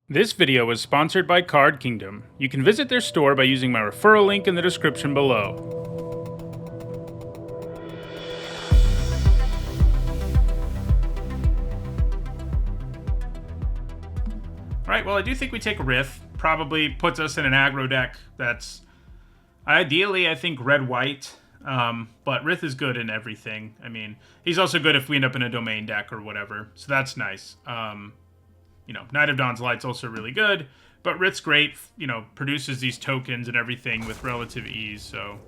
This video was sponsored by Card Kingdom. You can visit their store by using my referral link in the description below. Alright, well I do think we take Rith. Probably puts us in an aggro deck that's ideally, I think, red-white. But Rith is good in everything. I mean, he's also good if we end up in a domain deck or whatever. So that's nice. You know, Knight of Dawn's Light's also really good, but Rith's great, you know, produces these tokens and everything with relative ease, so.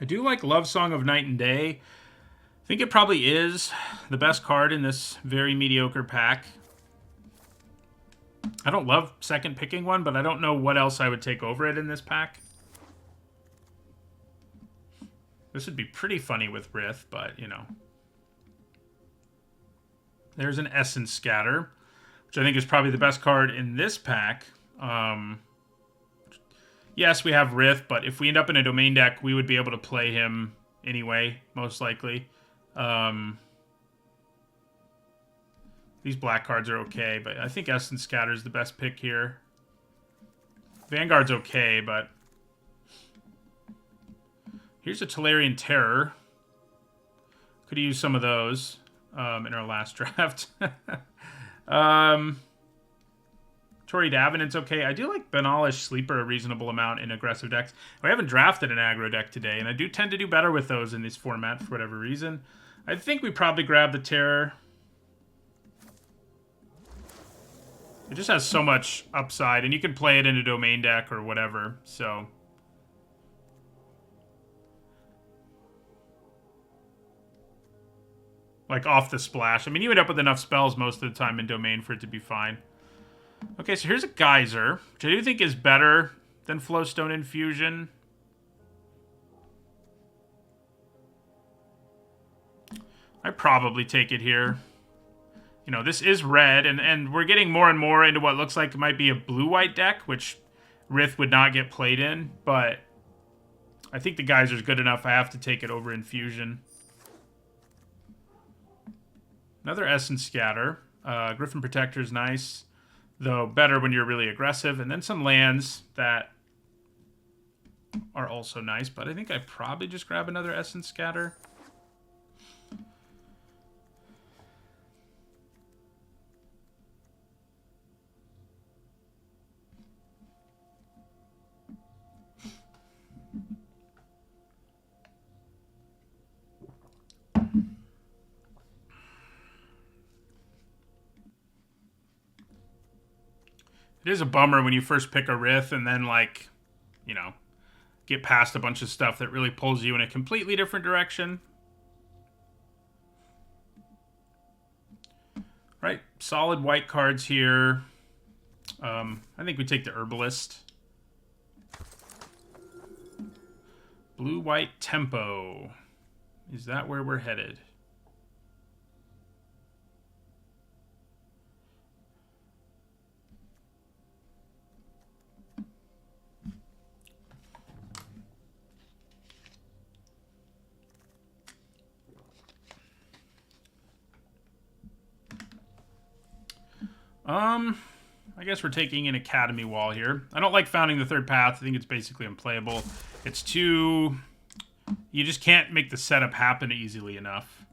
I do like Love Song of Night and Day. I think it probably is the best card in this very mediocre pack. I don't love second picking one, but I don't know what else I would take over it in this pack. This would be pretty funny with Rith, but, you know. There's an Essence Scatter, which I think is probably the best card in this pack. Yes, we have Rith, but if we end up in a domain deck, we would be able to play him anyway, most likely. These black cards are okay, but I think Essence Scatter is the best pick here. Vanguard's okay, but... Here's a Tolarian Terror. Could have used some of those in our last draft. Tori Davenant's okay. I do like Banalish Sleeper a reasonable amount in aggressive decks. We haven't drafted an aggro deck today, and I do tend to do better with those in this format for whatever reason. I think we probably grab the Terror. It just has so much upside, and you can play it in a domain deck or whatever, so... Like, off the splash. I mean, you end up with enough spells most of the time in domain for it to be fine. Okay, so here's a Geyser, which I do think is better than Flowstone Infusion. I'd probably take it here. You know, this is red, and we're getting more and more into what looks like it might be a blue-white deck, which Rith would not get played in, but I think the Geyser's good enough. I have to take it over Infusion. Another Essence Scatter. Griffin Protector's nice, though better when you're really aggressive. And then some lands that are also nice, but I think I'd probably just grab another Essence Scatter. It is a bummer when you first pick a Rith and then, like, you know, get past a bunch of stuff that really pulls you in a completely different direction. Right, solid white cards here. I think we take the Herbalist. Blue-white Tempo. Is that where we're headed? I guess we're taking an Academy Wall here. I don't like Founding the Third Path. I think it's basically unplayable. It's too... You just can't make the setup happen easily enough.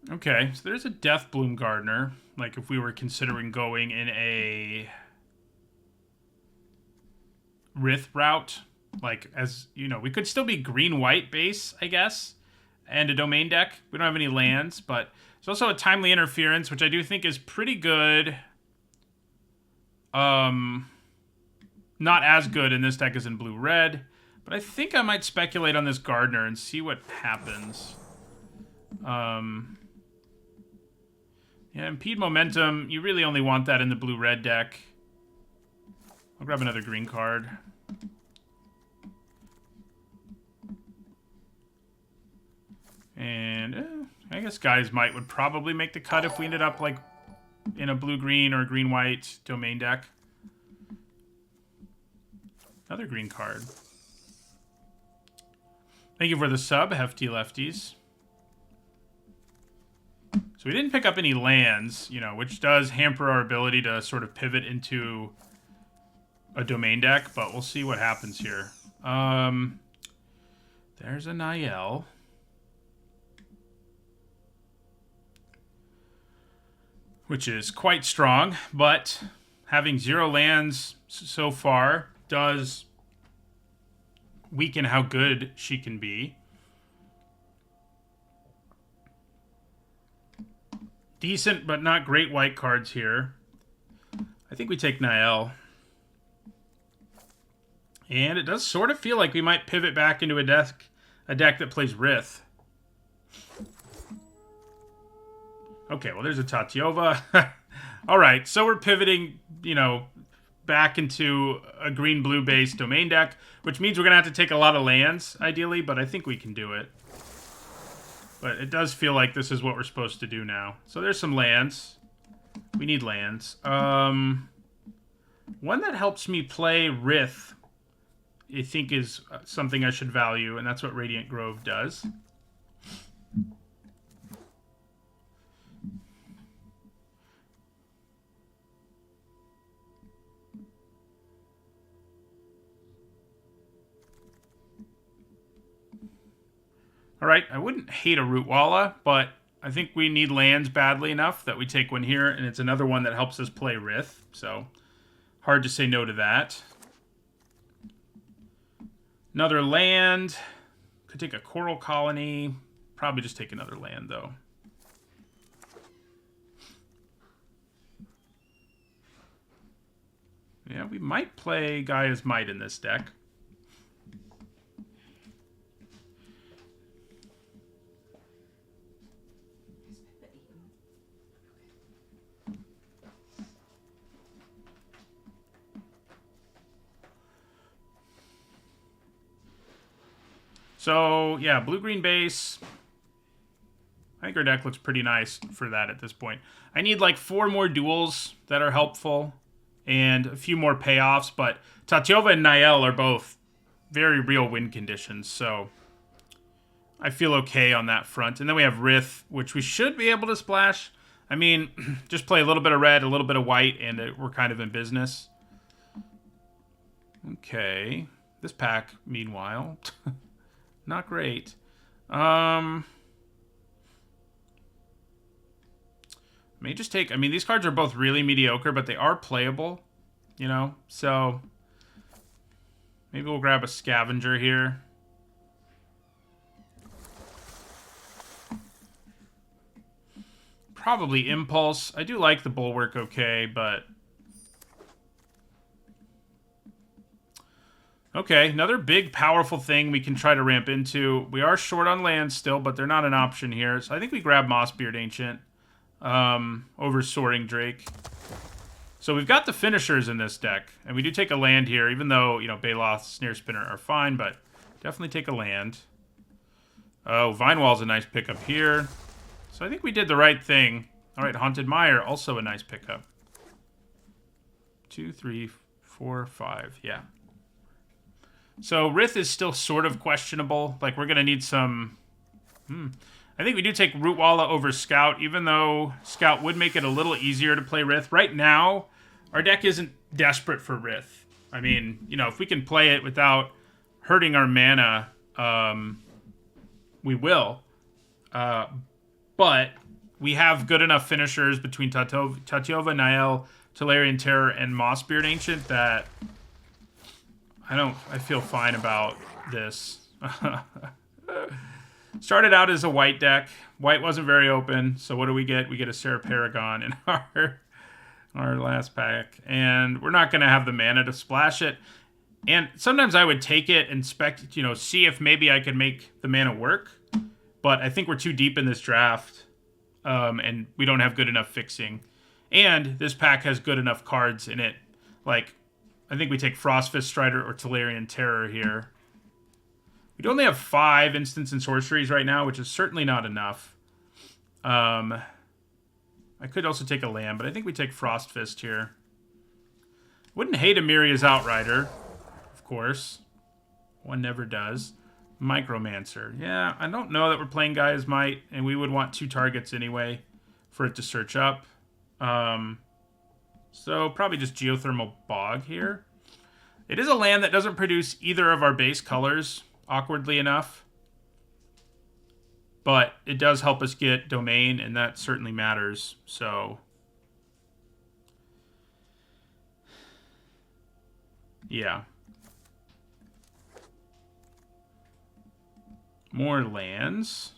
Okay, so there's a Deathbloom Gardener. Like, if we were considering going in a Rith route, like, as, you know, we could still be green-white base, I guess, and a domain deck. We don't have any lands, but there's also a Timely Interference, which I do think is pretty good. Not as good in this deck as in blue-red, but I think I might speculate on this Gardener and see what happens. Yeah, Impede Momentum, you really only want that in the blue-red deck. I'll grab another green card. And I guess Guy's Might would probably make the cut if we ended up like in a blue-green or green-white domain deck. Another green card. Thank you for the sub, Hefty Lefties. So we didn't pick up any lands, you know, which does hamper our ability to sort of pivot into a domain deck, but we'll see what happens here. There's a Niall. Which is quite strong, but having 0 lands so far does weaken how good she can be. Decent, but not great white cards here. I think we take Niall. And it does sort of feel like we might pivot back into a deck that plays Rith. Okay, well, there's a Tatiova. All right, so we're pivoting, you know, back into a green-blue based domain deck, which means we're going to have to take a lot of lands, ideally, but I think we can do it. But it does feel like this is what we're supposed to do now. So there's some lands. We need lands. One that helps me play Rith, I think, is something I should value, and that's what Radiant Grove does. All right, I wouldn't hate a Rootwalla, but I think we need lands badly enough that we take one here, and it's another one that helps us play Rith, so hard to say no to that. Another land. Could take a Coral Colony. Probably just take another land, though. Yeah, we might play Gaia's Might in this deck. So, yeah, blue-green base. I think our deck looks pretty nice for that at this point. I need like 4 more duels that are helpful and a few more payoffs, but Tatiova and Niall are both very real win conditions, so I feel okay on that front. And then we have Rith, which we should be able to splash. I mean, just play a little bit of red, a little bit of white, and we're kind of in business. Okay. This pack, meanwhile... Not great. May just take... I mean, these cards are both really mediocre, but they are playable, you know? So, maybe we'll grab a Scavenger here. Probably Impulse. I do like the Bulwark okay, but... Okay, another big, powerful thing we can try to ramp into. We are short on land still, but they're not an option here. So I think we grab Mossbeard Ancient over Soaring Drake. So we've got the finishers in this deck. And we do take a land here, even though, you know, Baloth, Snare Spinner are fine, but definitely take a land. Oh, Vinewall's a nice pickup here. So I think we did the right thing. All right, Haunted Mire, also a nice pickup. 2, 3, 4, 5, yeah. So Rith is still sort of questionable. Like, we're going to need some... I think we do take Rootwalla over Scout, even though Scout would make it a little easier to play Rith. Right now, our deck isn't desperate for Rith. I mean, you know, if we can play it without hurting our mana, we will. But we have good enough finishers between Tatiova, Niall, Tolarian Terror, and Mossbeard Ancient that... I feel fine about this. Started out as a white deck. White wasn't very open, so what do we get? We get a Sarah Paragon in our last pack. And we're not going to have the mana to splash it. And sometimes I would take it and see if maybe I could make the mana work. But I think we're too deep in this draft, and we don't have good enough fixing. And this pack has good enough cards in it, like I think we take Frostfist Strider or Tolarian Terror here. We'd only have 5 instants and sorceries right now, which is certainly not enough. I could also take a land, but I think we take Frostfist here. Wouldn't hate Amiria's Outrider, of course. One never does. Micromancer. Yeah, I don't know that we're playing Gaia's Might, and we would want 2 targets anyway for it to search up. So probably just Geothermal Bog here. It is a land that doesn't produce either of our base colors, awkwardly enough. But it does help us get Domain, and that certainly matters. So, yeah. More lands.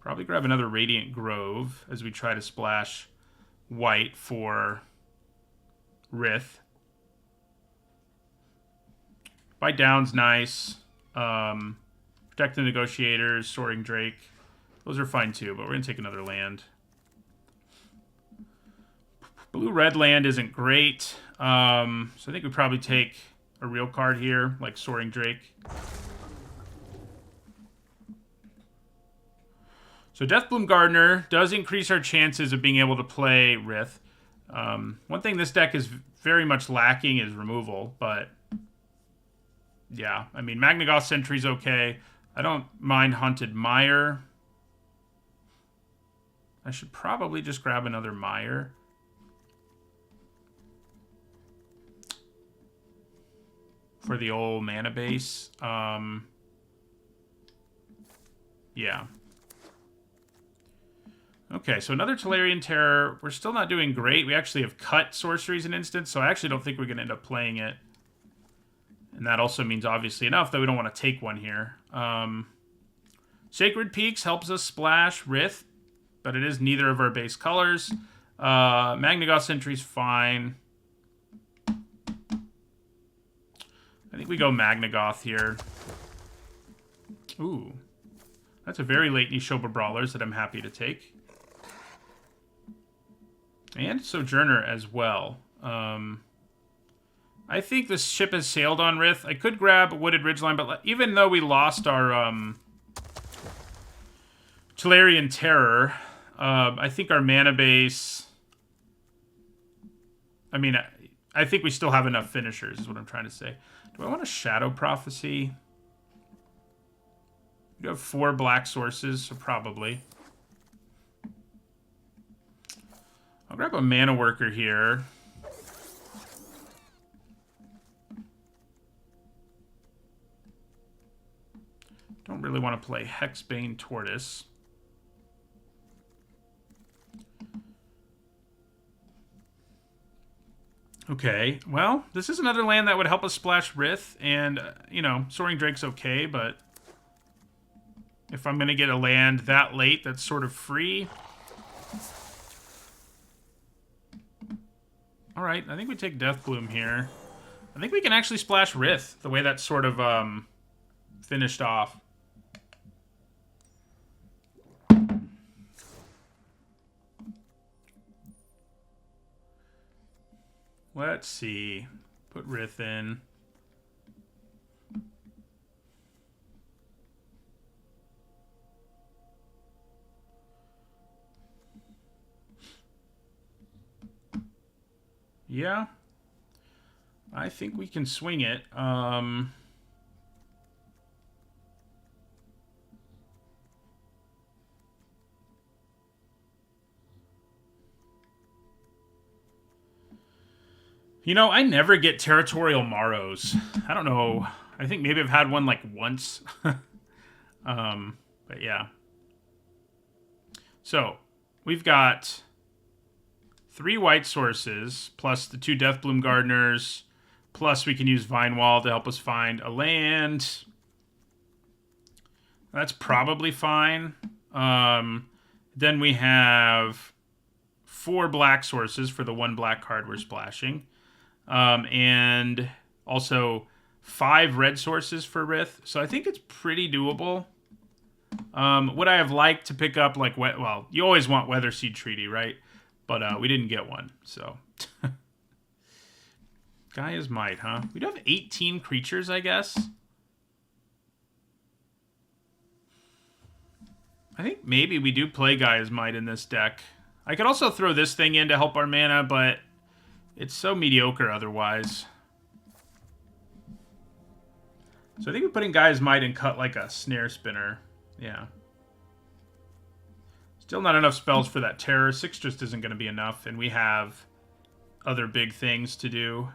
Probably grab another Radiant Grove as we try to splash white for Rith. Bite down's nice. Protect the Negotiators, Soaring Drake. Those are fine too, but we're going to take another land. Blue-red land isn't great. So I think we probably take a real card here, like Soaring Drake. So Deathbloom Gardener does increase our chances of being able to play Rith. One thing this deck is very much lacking is removal, but yeah, I mean, Magnagoth Sentry's okay. I don't mind Haunted Mire. I should probably just grab another Mire. For the old mana base. Yeah. Okay, so another Tolarian Terror. We're still not doing great. We actually have cut sorceries in instance, so I actually don't think we're going to end up playing it. And that also means, obviously enough, that we don't want to take one here. Sacred Peaks helps us splash Rith, but it is neither of our base colors. Magnagoth Sentry's fine. I think we go Magnagoth here. Ooh. That's a very late Nishoba Brawlers that I'm happy to take. And Sojourner as well. I think this ship has sailed on Rith. I could grab a Wooded Ridgeline, but even though we lost our Tolarian Terror, I think our mana base... I mean, I think we still have enough finishers, is what I'm trying to say. Do I want a Shadow Prophecy? We do have 4 black sources, so probably. I'll grab a Mana Worker here. Don't really want to play Hexbane Tortoise. Okay, well, this is another land that would help us splash Rith, and, you know, Soaring Drake's okay, but if I'm going to get a land that late that's sort of free... Alright, I think we take Deathbloom here. I think we can actually splash Rith, the way that's sort of finished off. Let's see. Put Rith in. Yeah. I think we can swing it. You know, I never get Territorial Maros. I don't know. I think maybe I've had one like once. But yeah. So, we've got 3 white sources, plus the 2 Deathbloom Gardeners, plus we can use Vinewall to help us find a land. That's probably fine. Then we have 4 black sources for the 1 black card we're splashing. And also 5 red sources for Rith. So I think it's pretty doable. Would I have liked to pick up, like, well, you always want Weatherseed Treaty, right? But we didn't get one, so. Gaia's Might, huh? We do have 18 creatures, I guess. I think maybe we do play Gaia's Might in this deck. I could also throw this thing in to help our mana, but it's so mediocre otherwise. So I think we put in Gaia's Might and cut like a Snare Spinner. Yeah. Still not enough spells for that Terror. 6 just isn't going to be enough, and we have other big things to do.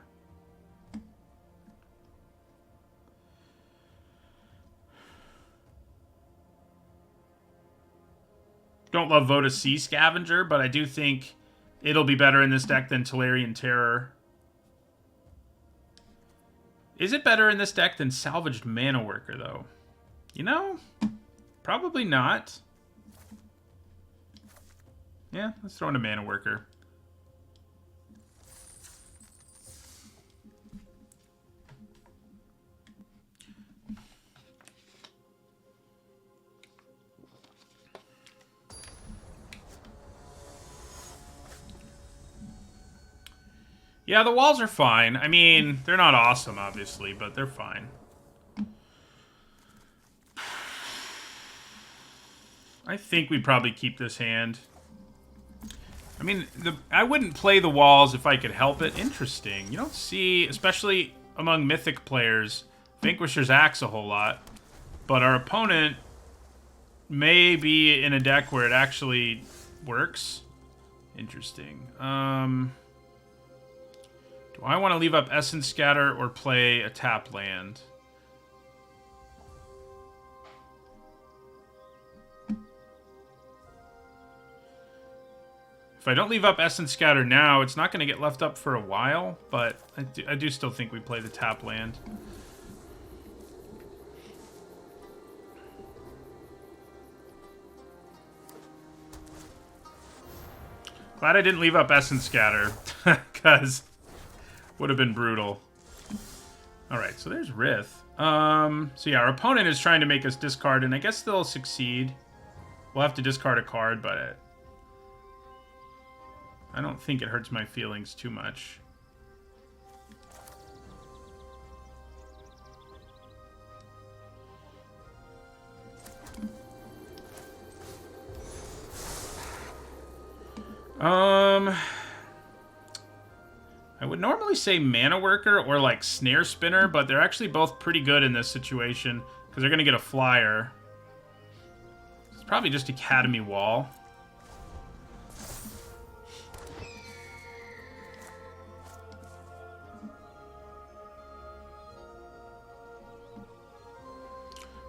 Don't love Vote of Sea Scavenger, but I do think it'll be better in this deck than Tolarian Terror. Is it better in this deck than Salvaged Mana Worker, though? You know, probably not. Yeah, let's throw in a Mana Worker. Yeah, the walls are fine. I mean, they're not awesome, obviously, but they're fine. I think we'd probably keep this hand. I mean, I wouldn't play the walls if I could help it. Interesting. You don't see, especially among Mythic players, Vanquisher's Axe a whole lot. But our opponent may be in a deck where it actually works. Interesting. Do I want to leave up Essence Scatter or play a tap land? If I don't leave up Essence Scatter now, it's not going to get left up for a while, but I do still think we play the tap land. Glad I didn't leave up Essence Scatter, because would have been brutal. Alright, so there's Rith. So yeah, our opponent is trying to make us discard, and I guess they'll succeed. We'll have to discard a card, but I don't think it hurts my feelings too much. I would normally say Mana Worker or like Snare Spinner, but they're actually both pretty good in this situation because they're going to get a flyer. It's probably just Academy Wall.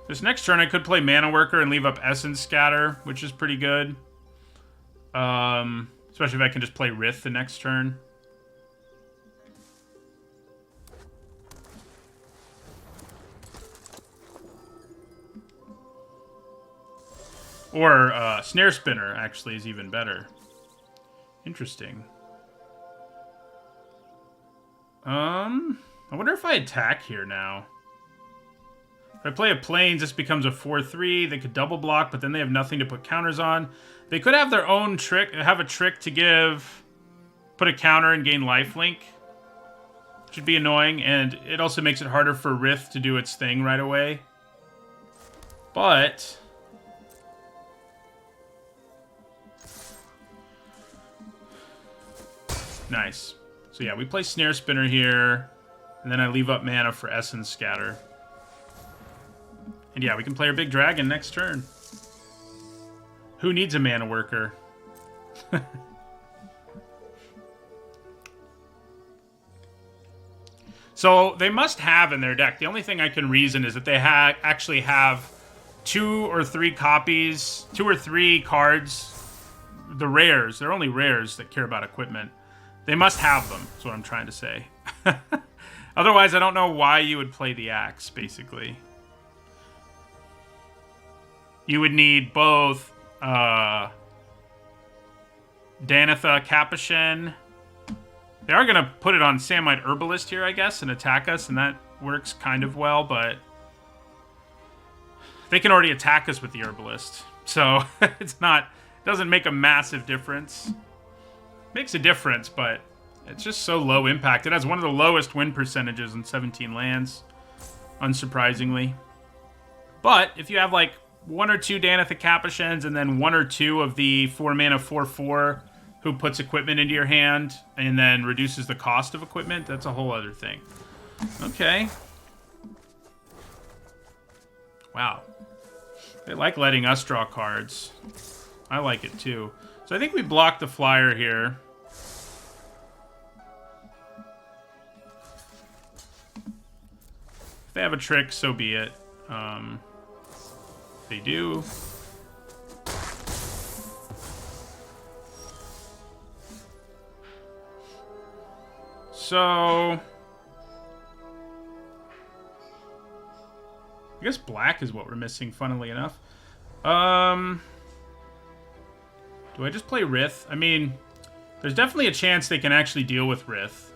This next turn I could play Mana Worker and leave up Essence Scatter, which is pretty good. Especially if I can just play Rith the next turn. Or Snare Spinner, actually, is even better. Interesting. I wonder if I attack here now. If I play a Plains, this becomes a 4/3. They could double block, but then they have nothing to put counters on. They could have their own trick, have a trick to put a counter and gain lifelink. Which would be annoying, and it also makes it harder for Rith to do its thing right away. But nice. So yeah, we play Snare Spinner here, and then I leave up mana for Essence Scatter. And yeah, we can play our big dragon next turn. Who needs a Mana Worker? So they must have in their deck, the only thing I can reason is that they actually have 2 or 3 copies, 2 or 3 cards. The rares, they're only rares that care about equipment. They must have them, is what I'm trying to say. Otherwise, I don't know why you would play the axe, basically. You would need both Danitha, Capuchin. They are going to put it on Samite Herbalist here, I guess, and attack us, and that works kind of well, but they can already attack us with the Herbalist. So doesn't make a massive difference. Makes a difference, but It's just so low impact. It has one of the lowest win percentages in 17 lands, unsurprisingly. But if you have like 1 or 2 Danitha Capuchins and then 1 or 2 of the 4-mana 4/4 who puts equipment into your hand and then reduces the cost of equipment, that's a whole other thing. Okay. Wow. They like letting us draw cards. I like it too. So I think we block the flyer here. If they have a trick, so be it. They do. So I guess black is what we're missing, funnily enough. Do I just play Rith? I mean, there's definitely a chance they can actually deal with Rith.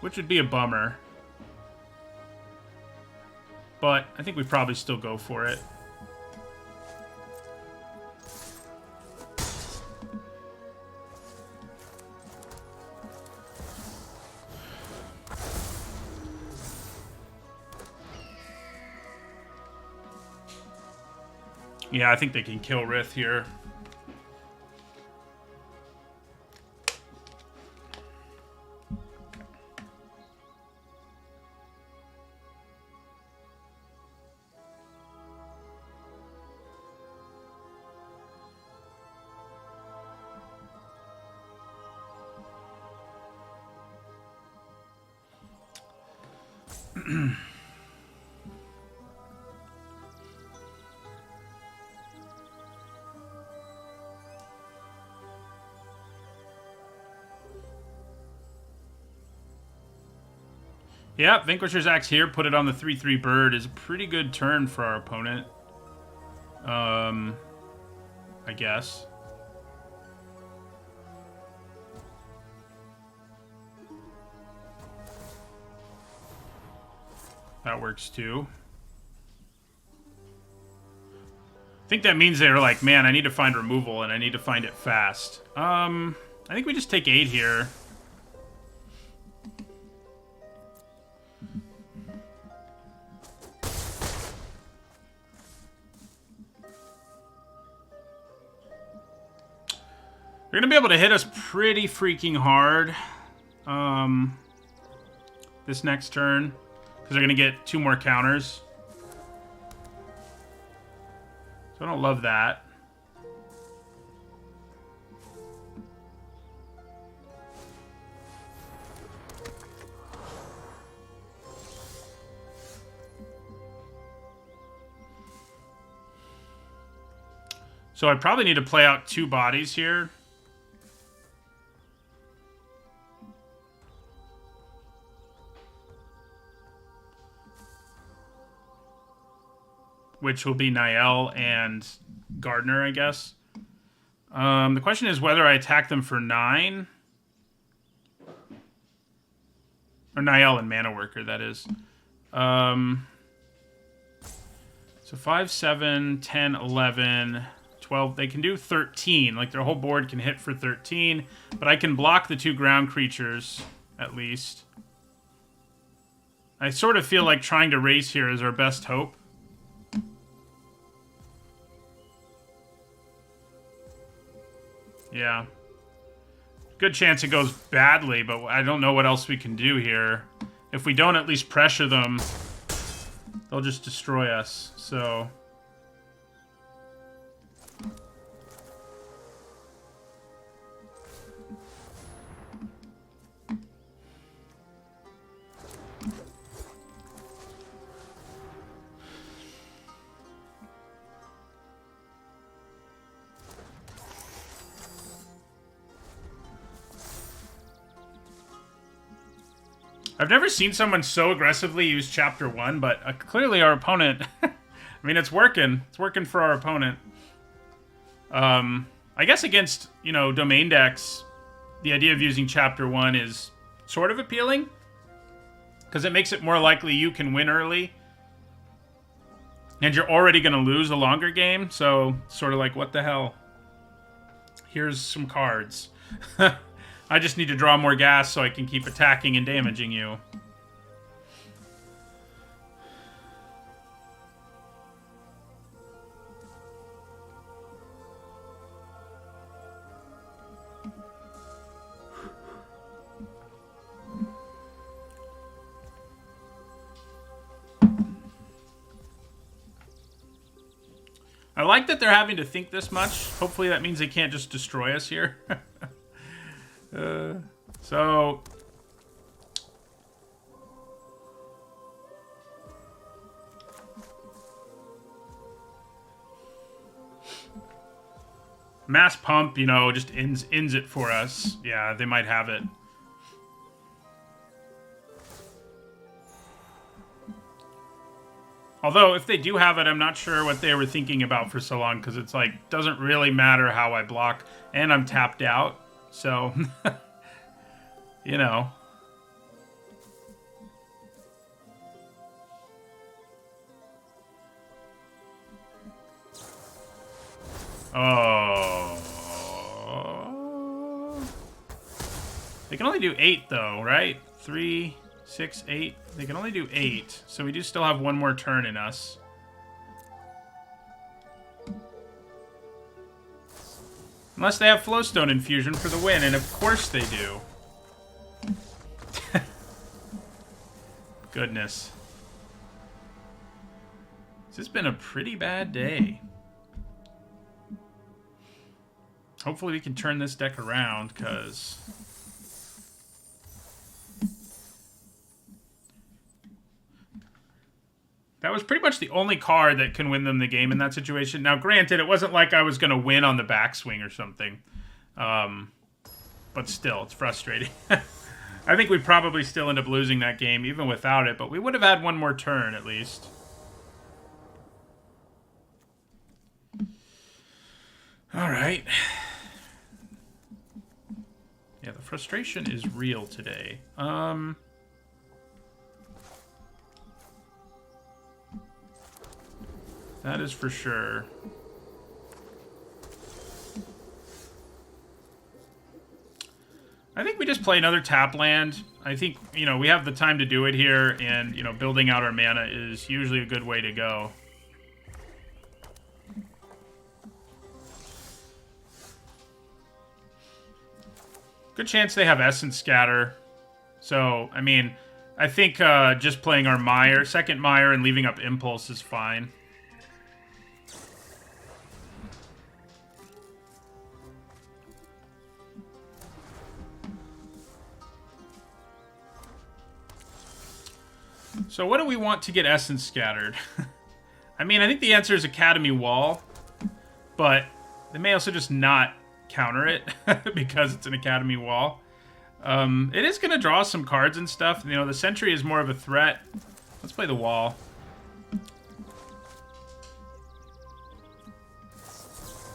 Which would be a bummer. But I think we probably still go for it. Yeah, I think they can kill Rith here. Yeah, Vanquisher's Axe here, put it on the 3/3 bird, is a pretty good turn for our opponent. I guess. That works too. I think that means they're like, man, I need to find removal and I need to find it fast. I think we just take 8 here. They're going to be able to hit us pretty freaking hard this next turn, because they're going to get 2 more counters. So I don't love that. So I probably need to play out 2 bodies here. Which will be Niall and Gardner, I guess. The question is whether I attack them for 9. Or Niall and Mana Worker, that is. So 5, 7, 10, 11, 12. They can do 13. Like, their whole board can hit for 13. But I can block the 2 ground creatures, at least. I sort of feel like trying to race here is our best hope. Yeah. Good chance it goes badly, but I don't know what else we can do here. If we don't at least pressure them, they'll just destroy us, so... I've never seen someone so aggressively use Chapter 1, but clearly our opponent... I mean, it's working. It's working for our opponent. I guess against, you know, domain decks, the idea of using Chapter 1 is sort of appealing. Because it makes it more likely you can win early. And you're already going to lose a longer game, so sort of like, what the hell? here's some cards. I just need to draw more gas so I can keep attacking and damaging you. I like that they're having to think this much. Hopefully that means they can't just destroy us here. So... Mass pump, you know, just ends it for us. Yeah, they might have it. Although, if they do have it, I'm not sure what they were thinking about for so long, because it's like, doesn't really matter how I block, and I'm tapped out, so, you know. Oh. They can only do 8, though, right? 3... 6, 8. They can only do 8, so we do still have one more turn in us. Unless they have Flowstone Infusion for the win, and of course they do. Goodness. This has been a pretty bad day. Hopefully we can turn this deck around, because... that was pretty much the only card that can win them the game in that situation. Now, granted, it wasn't like I was going to win on the backswing or something. But still, it's frustrating. I think we'd probably still end up losing that game even without it, but we would have had one more turn at least. All right. Yeah, the frustration is real today. That is for sure. I think we just play another tap land. I think, you know, we have the time to do it here, and, you know, building out our mana is usually a good way to go. Good chance they have Essence Scatter. So, I mean, I think just playing our Mire, second Mire, and leaving up Impulse is fine. So what do we want to get Essence Scattered? I mean, I think the answer is Academy Wall, but they may also just not counter it because it's an Academy Wall. It is going to draw some cards and stuff. You know, the Sentry is more of a threat. Let's play the Wall.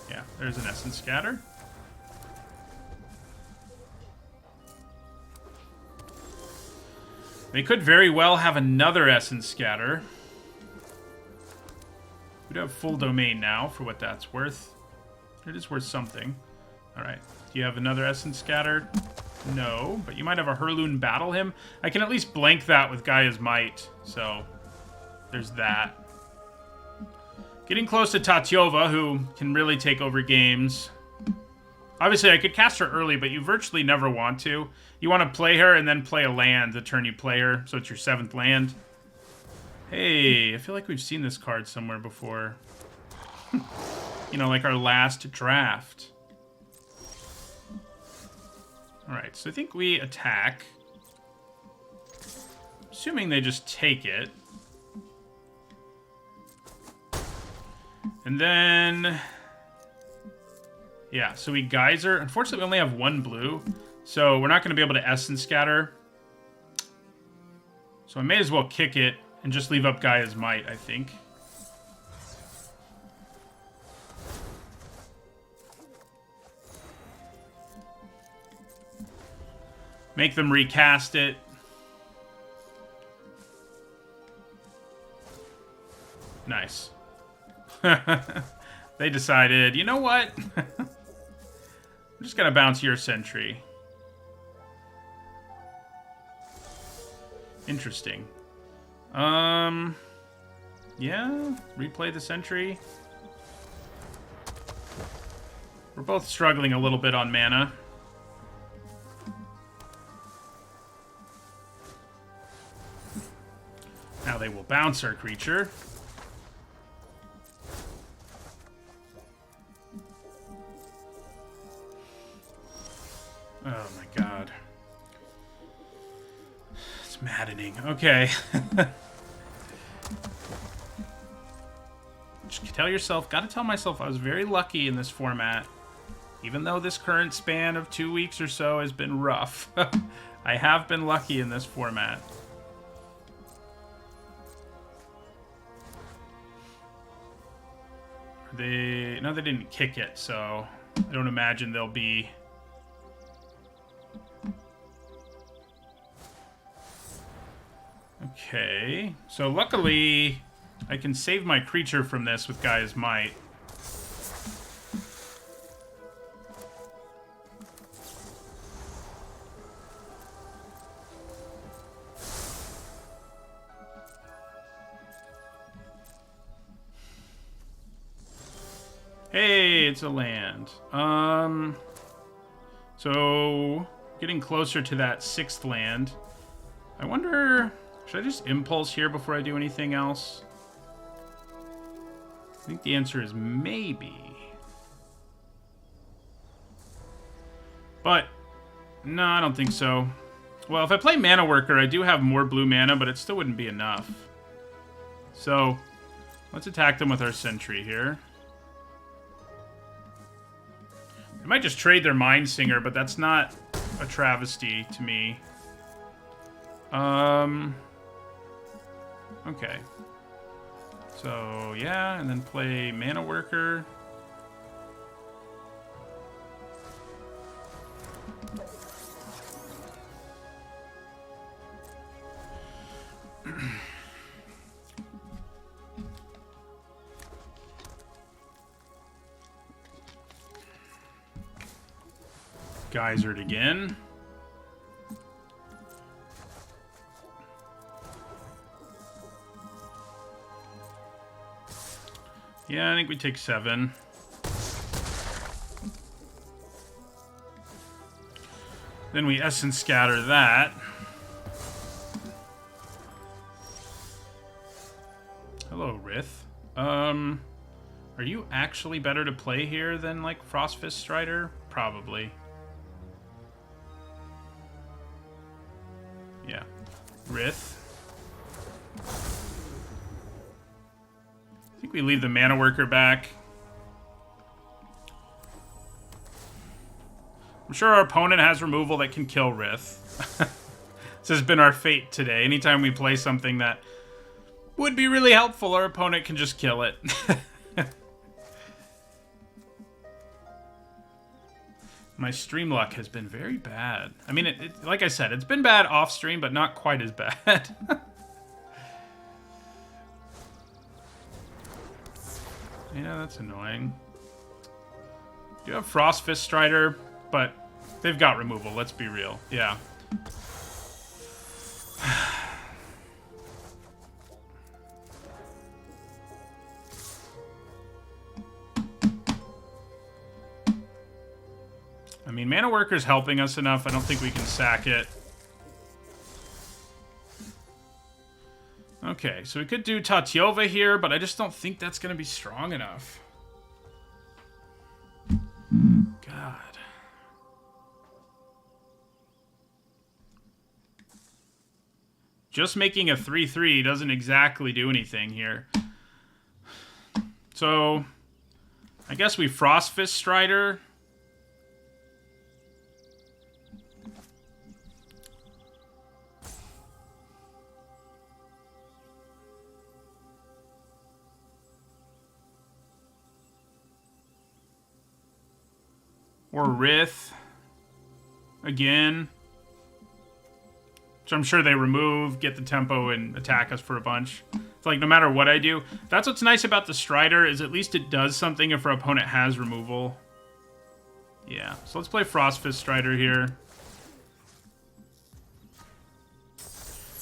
Yeah, there's an Essence Scatter. They could very well have another Essence Scatter. We do have full domain now, for what that's worth. It is worth something. Alright. Do you have another Essence Scatter? No, but you might have a Hurloon Battle him. I can at least blank that with Gaia's Might, so there's that. Getting close to Tatyova, who can really take over games. Obviously, I could cast her early, but you virtually never want to. You want to play her and then play a land the turn you play her, so it's your 7th land. Hey, I feel like we've seen this card somewhere before. You know, like our last draft. Alright, so I think we attack. Assuming they just take it. And then... yeah, so we Geyser. Unfortunately, we only have one blue, so we're not going to be able to Essence Scatter. So I may as well kick it and just leave up Gaia's Might, I think. Make them recast it. Nice. They decided, you know what? just gonna bounce your sentry. Interesting. Yeah, replay the sentry. We're both struggling a little bit on mana. Now they will bounce our creature. Oh my god. It's maddening. Okay. Just tell yourself, gotta tell myself I was very lucky in this format. Even though this current span of 2 weeks or so has been rough. I have been lucky in this format. No, they didn't kick it, so I don't imagine they'll be... Okay, so luckily I can save my creature from this with Gaia's Might. Hey, it's a land. So getting closer to that 6th land. I wonder, should I just impulse here before I do anything else? I think the answer is maybe. But no, I don't think so. Well, if I play Mana Worker, I do have more blue mana, but it still wouldn't be enough. So let's attack them with our Sentry here. They might just trade their Mind Singer, but that's not a travesty to me. Okay. So, yeah, and then play Mana Worker. Geysered again. Yeah, I think we take 7. Then we Essence Scatter that. Hello, Rith. Are you actually better to play here than, like, Frostfist Strider? Probably. Yeah. Rith. I think we leave the Mana Worker back. I'm sure our opponent has removal that can kill Rith. This has been our fate today. Anytime we play something that would be really helpful, our opponent can just kill it. My stream luck has been very bad. I mean, like I said, it's been bad off stream, but not quite as bad. Yeah, that's annoying. Do have Frostfist Strider, but they've got removal, let's be real. Yeah. I mean, Mana Worker's helping us enough. I don't think we can sack it. Okay, so we could do Tatyova here, but I just don't think that's going to be strong enough. God. Just making a 3/3 doesn't exactly do anything here. So, I guess we Frostfist Strider. Or Rith. Again. Which I'm sure they remove, get the tempo, and attack us for a bunch. It's like, no matter what I do. That's what's nice about the Strider, is at least it does something if our opponent has removal. Yeah, so let's play Frostfist Strider here.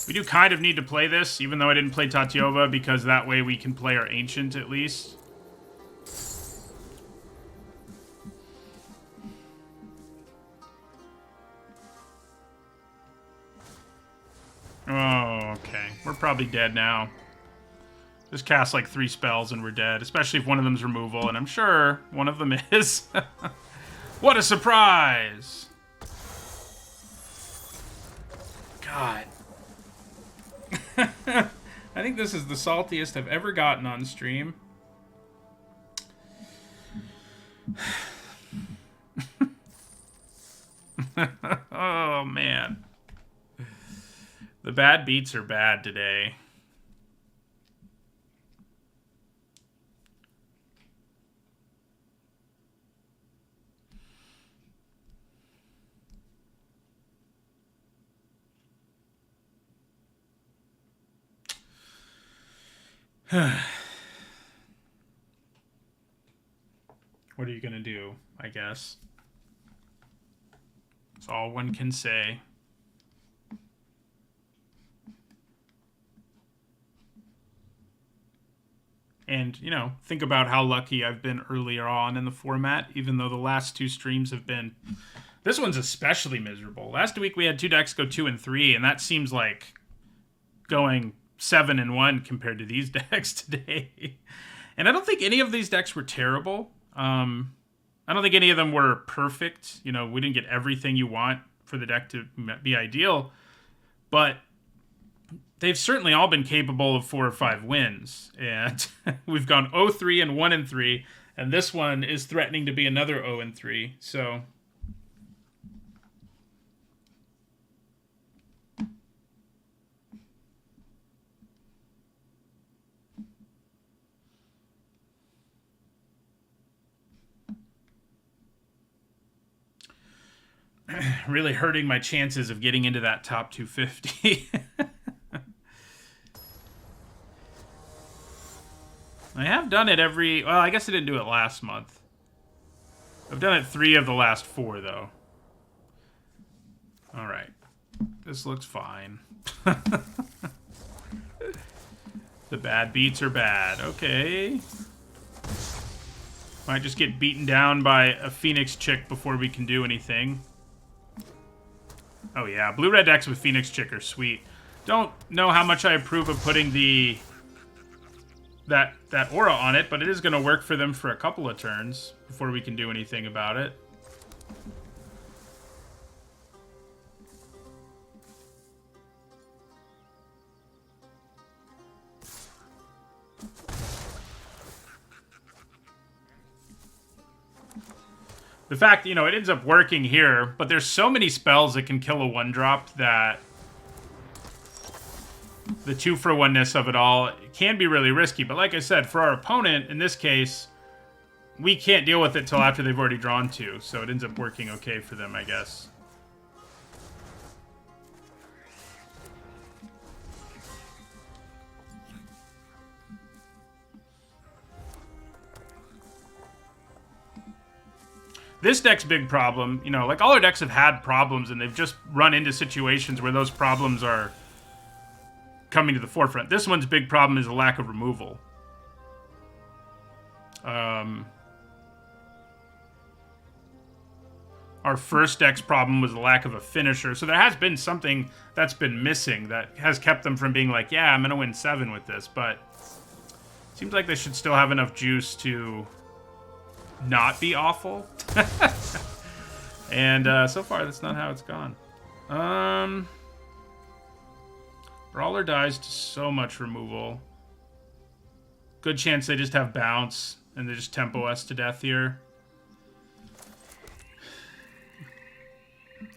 We do kind of need to play this, even though I didn't play Tatyova, because that way we can play our Ancient at least. Oh, okay. We're probably dead now. Just cast like 3 spells and we're dead, especially if one of them's removal, and I'm sure one of them is. What a surprise! God. I think this is the saltiest I've ever gotten on stream. Oh, man. The bad beats are bad today. What are you gonna do, I guess? That's all one can say. And, you know, think about how lucky I've been earlier on in the format, even though the last 2 streams have been... This one's especially miserable. Last week we had 2 decks go 2 and 3, and that seems like going 7 and 1 compared to these decks today. And I don't think any of these decks were terrible. I don't think any of them were perfect. You know, we didn't get everything you want for the deck to be ideal. But they've certainly all been capable of 4 or 5 wins. And we've gone 0-3 and 1-3. And this one is threatening to be another 0-3. So... really hurting my chances of getting into that top 250. I have done it every... Well, I guess I didn't do it last month. I've done it 3 of the last 4, though. Alright. This looks fine. The bad beats are bad. Okay. Might just get beaten down by a Phoenix Chick before we can do anything. Oh yeah, blue-red decks with Phoenix Chick are sweet. Don't know how much I approve of putting the that aura on it, but it is going to work for them for a couple of turns before we can do anything about it. The fact, you know, it ends up working here, but there's so many spells that can kill a 1-drop that the 2-for-1-ness of it all can be really risky. But like I said, for our opponent, in this case, we can't deal with it till after they've already drawn 2, so it ends up working okay for them, I guess. This deck's big problem, you know, like all our decks have had problems and they've just run into situations where those problems are coming to the forefront. This one's big problem is a lack of removal. Our first deck's problem was the lack of a finisher, so there has been something that's been missing that has kept them from being like, yeah, I'm going to win 7 with this, but it seems like they should still have enough juice to not be awful. And so far that's not how it's gone. Brawler dies to so much removal. Good chance they just have bounce and they just tempo us to death here.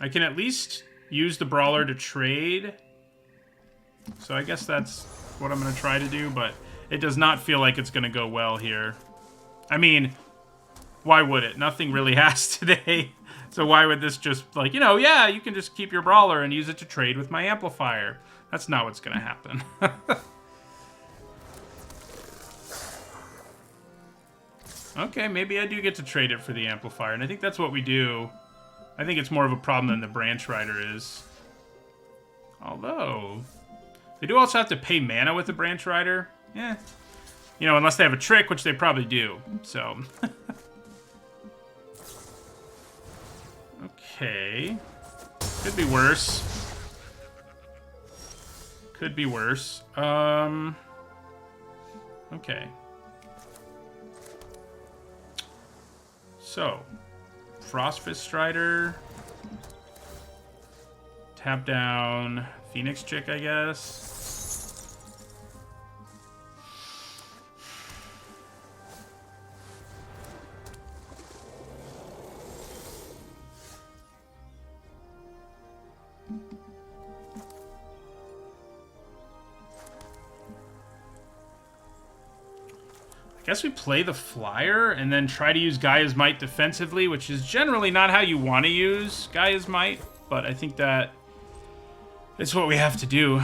I can at least use the Brawler to trade, so I guess that's what I'm going to try to do, but it does not feel like it's going to go well here. I mean, why would it? Nothing really has today. So why would this just, like, you know, yeah, you can just keep your Brawler and use it to trade with my Amplifier. That's not what's going to happen. Okay, maybe I do get to trade it for the amplifier, and I think that's what we do. I think it's more of a problem than the branch rider is. Although, they do also have to pay mana with the branch rider. Yeah. You know, unless they have a trick, which they probably do. So. Okay. Could be worse. Could be worse. Okay. So, Frostfist Strider. Tap down Phoenix Chick, I guess. I guess we play the Flyer and then try to use Gaia's Might defensively, which is generally not how you want to use Gaia's Might, but I think that it's what we have to do.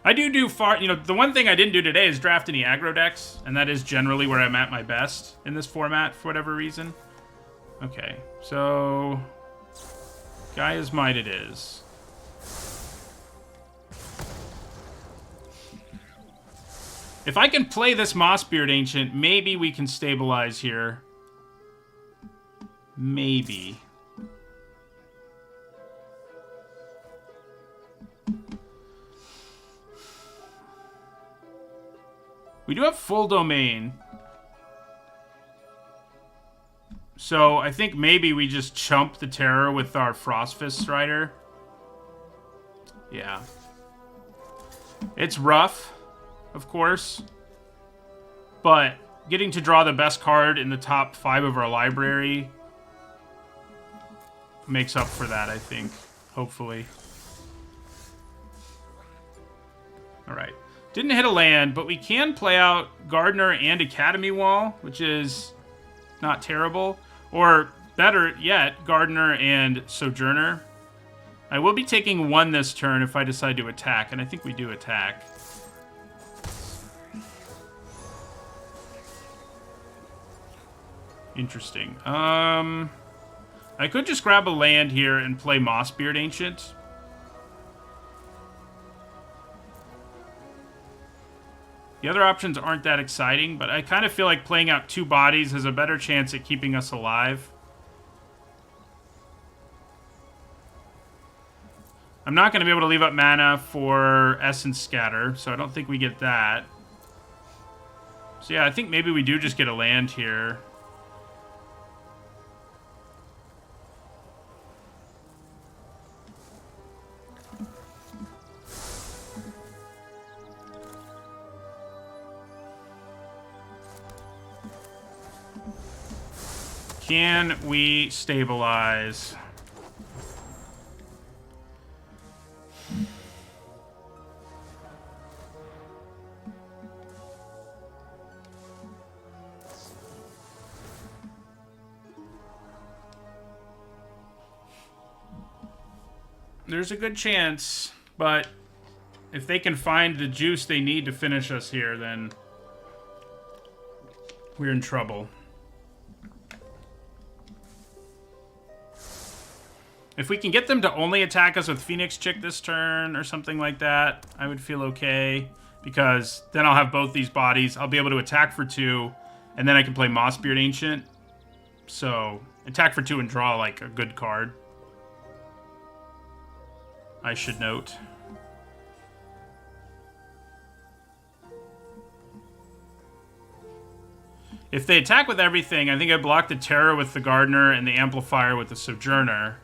I do far... You know, the one thing I didn't do today is draft any aggro decks, and that is generally where I'm at my best in this format for whatever reason. Okay, so... Gaia's Might it is. If I can play this Mossbeard Ancient, maybe we can stabilize here. Maybe. We do have full domain. So I think maybe we just chump the Terror with our Frostfist Strider. Yeah. It's rough, of course. But getting to draw the best card in the top 5 of our library makes up for that, I think. Hopefully. Alright. Didn't hit a land, but we can play out Gardener and Academy Wall, which is not terrible. Or, better yet, Gardener and Sojourner. I will be taking 1 this turn if I decide to attack, and I think we do attack. Interesting. I could just grab a land here and play Mossbeard Ancient. The other options aren't that exciting, but I kind of feel like playing out 2 bodies has a better chance at keeping us alive. I'm not going to be able to leave up mana for Essence Scatter, so I don't think we get that. So yeah, I think maybe we do just get a land here. Can we stabilize? There's a good chance, but if they can find the juice they need to finish us here, then we're in trouble. If we can get them to only attack us with Phoenix Chick this turn or something like that, I would feel okay. Because then I'll have both these bodies. I'll be able to attack for 2, and then I can play Mossbeard Ancient. So, attack for 2 and draw, like, a good card. I should note. If they attack with everything, I think I block the Terror with the Gardener and the Amplifier with the Sojourner.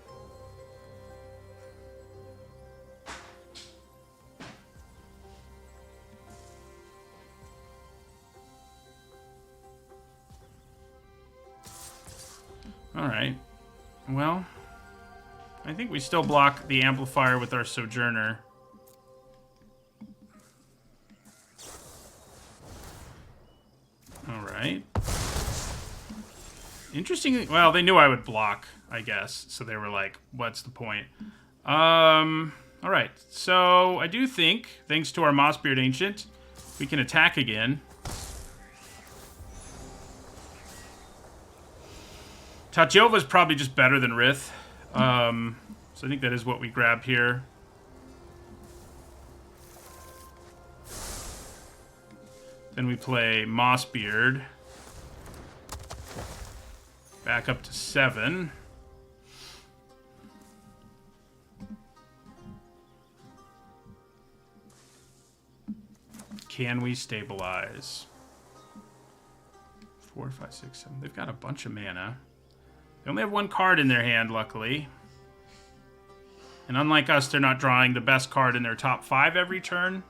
Alright. Well, I think we still block the Amplifier with our Sojourner. Alright. Interesting. Well, they knew I would block, I guess. So they were like, what's the point? Alright. So I do think, thanks to our Mossbeard Ancient, we can attack again. Tachyova's probably just better than Rith. So I think that is what we grab here. Then we play Mossbeard. Back up to 7. Can we stabilize? 4, 5, 6, 7. They've got a bunch of mana. They only have 1 card in their hand, luckily. And unlike us, they're not drawing the best card in their top 5 every turn.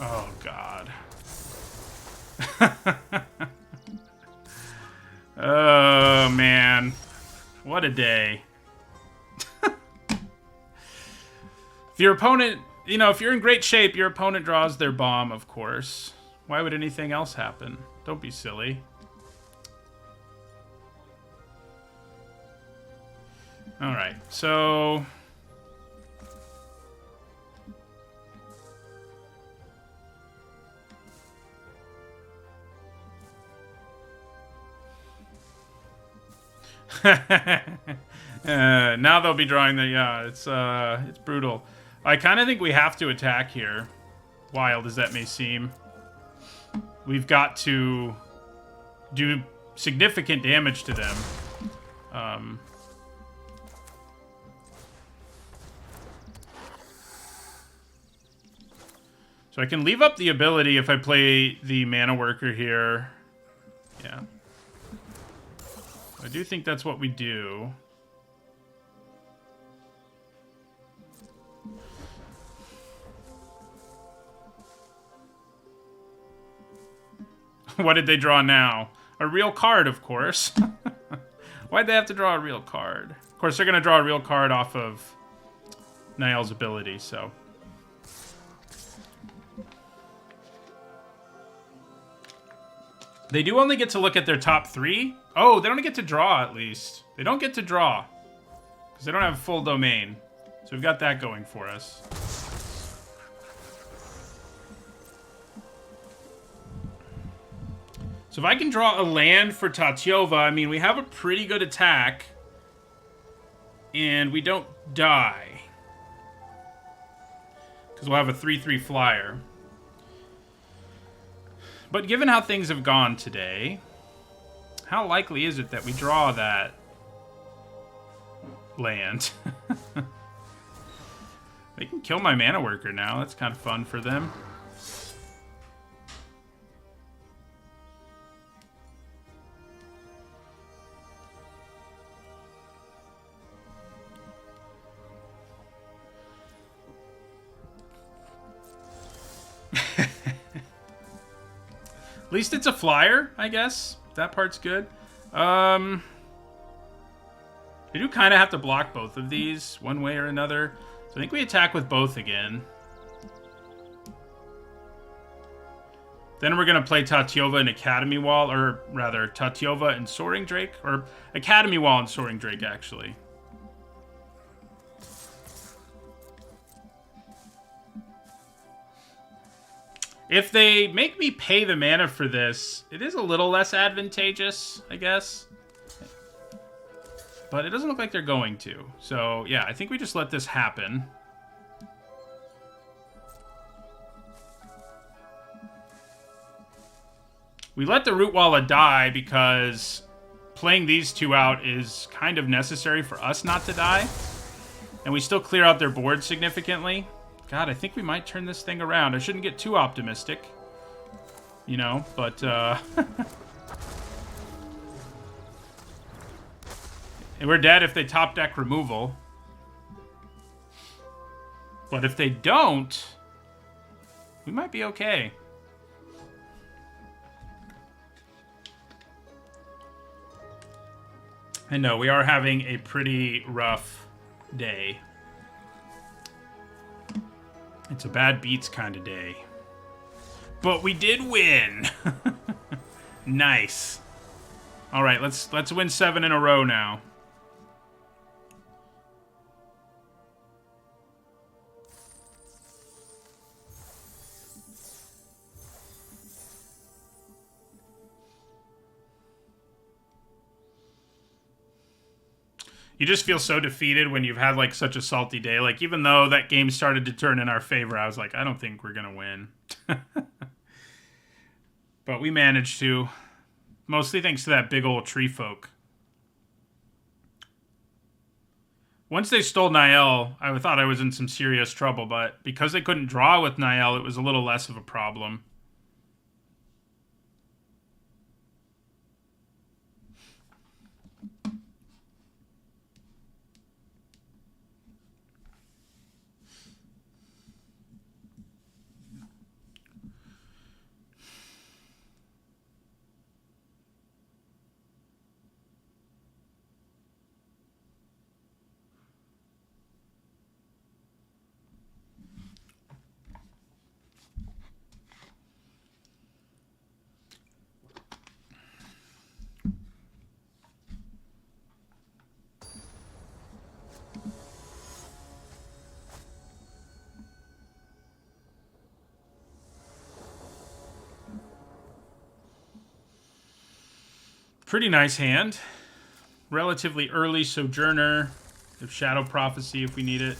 Oh, God. Oh, man. What a day. If your opponent, you know, if you're in great shape, your opponent draws their bomb, of course. Why would anything else happen? Don't be silly. All right, so... now they'll be drawing the... Yeah, it's brutal. I kind of think we have to attack here, wild as that may seem. We've got to do significant damage to them. So I can leave up the ability if I play the Mana Worker here. Yeah. I do think that's what we do. What did they draw now? A real card, of course. Why'd they have to draw a real card? Of course, they're going to draw a real card off of Niall's ability, so... They do only get to look at their top 3. Oh, they don't get to draw, at least. They don't get to draw. Because they don't have a full domain. So we've got that going for us. So if I can draw a land for Tatyova, I mean, we have a pretty good attack. And we don't die. Because we'll have a 3/3 flyer. But given how things have gone today, how likely is it that we draw that land? They can kill my Mana Worker now. That's kind of fun for them. At least it's a flyer, I guess. That part's good. I do kind of have to block both of these one way or another. So I think we attack with both again. Then we're going to play Tatyova and Academy Wall, or rather, Tatyova and Soaring Drake, or Academy Wall and Soaring Drake, actually. If they make me pay the mana for this, it is a little less advantageous, I guess. But it doesn't look like they're going to. So, yeah, I think we just let this happen. We let the Rootwalla die because playing these 2 out is kind of necessary for us not to die. And we still clear out their board significantly. God, I think we might turn this thing around. I shouldn't get too optimistic. You know, but, and we're dead if they top deck removal. But if they don't, we might be okay. I know, we are having a pretty rough day. It's a bad beats kind of day. But we did win. Nice. All right, let's win 7 in a row now. You just feel so defeated when you've had, like, such a salty day. Like, even though that game started to turn in our favor, I was like, I don't think we're going to win. But we managed to. Mostly thanks to that big old tree folk. Once they stole Niall, I thought I was in some serious trouble, but because they couldn't draw with Niall, it was a little less of a problem. Pretty nice hand. Relatively early Sojourner. If Shadow Prophecy if we need it.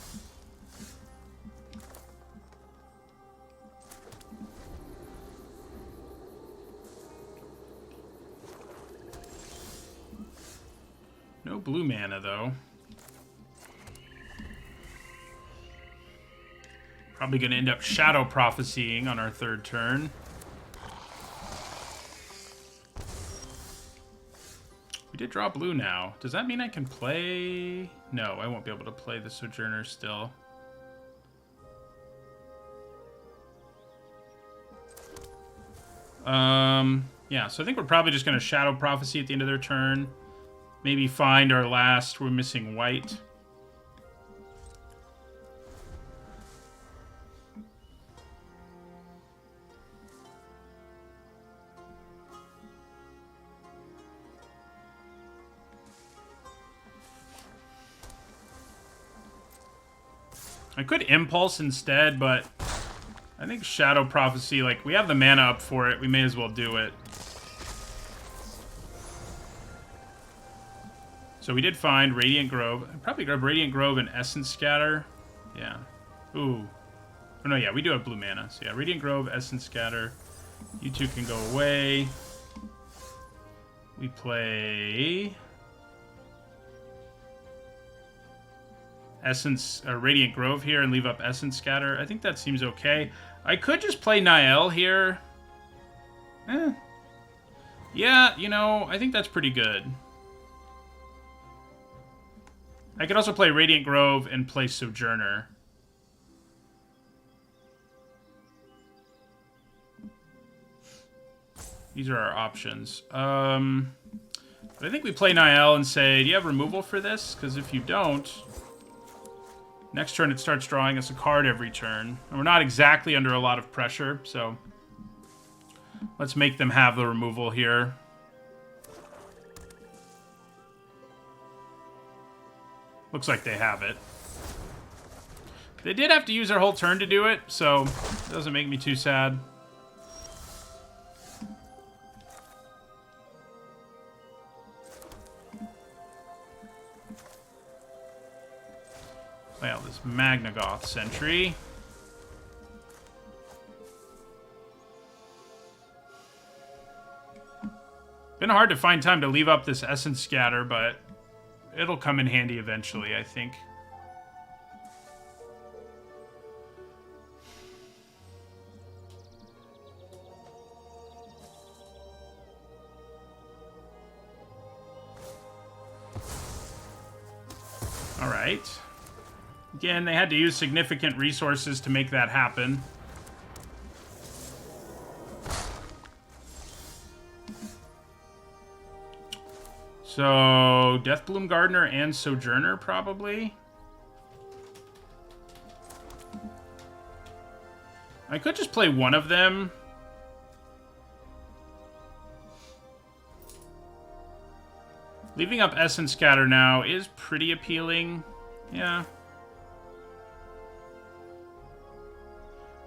No blue mana, though. Probably going to end up Shadow Prophecying on our third turn. We did draw blue now. Does that mean I can play? No, I won't be able to play the Sojourner still. Yeah, so I think we're probably just going to Shadow Prophecy at the end of their turn. Maybe find our last. We're missing white. I could Impulse instead, but I think Shadow Prophecy, like, we have the mana up for it. We may as well do it. So we did find Radiant Grove. I'd probably grab Radiant Grove and Essence Scatter. Yeah. Ooh. Oh, no, yeah, we do have blue mana. So, yeah, Radiant Grove, Essence Scatter. You two can go away. We play Essence, Radiant Grove here and leave up Essence Scatter. I think that seems okay. I could just play Niall here. Yeah, you know, I think that's pretty good. I could also play Radiant Grove and play Sojourner. These are our options. But I think we play Niall and say, do you have removal for this? Because if you don't, next turn it starts drawing us a card every turn. And we're not exactly under a lot of pressure, so let's make them have the removal here. Looks like they have it. They did have to use their whole turn to do it, so it doesn't make me too sad. Well, this Magnagoth Sentry. Been hard to find time to leave up this Essence Scatter, but it'll come in handy eventually, I think. All right. Again, they had to use significant resources to make that happen. So, Deathbloom Gardener and Sojourner, probably. I could just play one of them. Leaving up Essence Scatter now is pretty appealing. Yeah.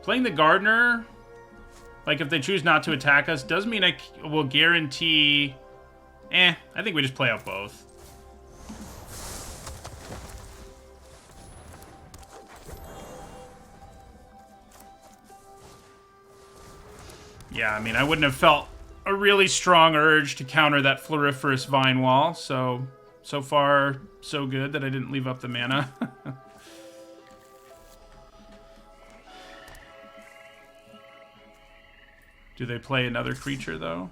Playing the Gardener, like if they choose not to attack us, does mean I will guarantee... I think we just play out both. Yeah, I mean, I wouldn't have felt a really strong urge to counter that Floriferous Vine Wall, so far, so good that I didn't leave up the mana. Do they play another creature, though?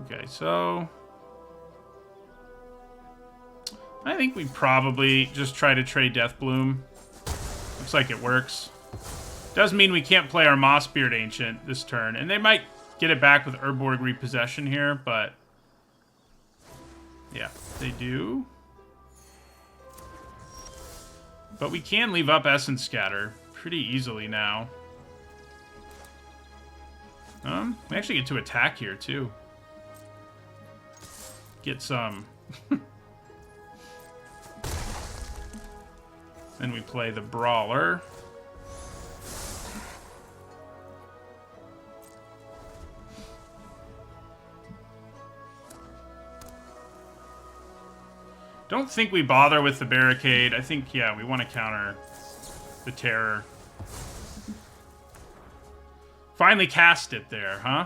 Okay, so... I think we probably just try to trade Deathbloom. Looks like it works. Does mean we can't play our Mossbeard Ancient this turn, and they might get it back with Urborg Repossession here, but... yeah, they do. But we can leave up Essence Scatter pretty easily now. We actually get to attack here, too. Get some. Then we play the Brawler. Don't think we bother with the Barricade. I think, yeah, we want to counter the Terror. Finally cast it there, huh?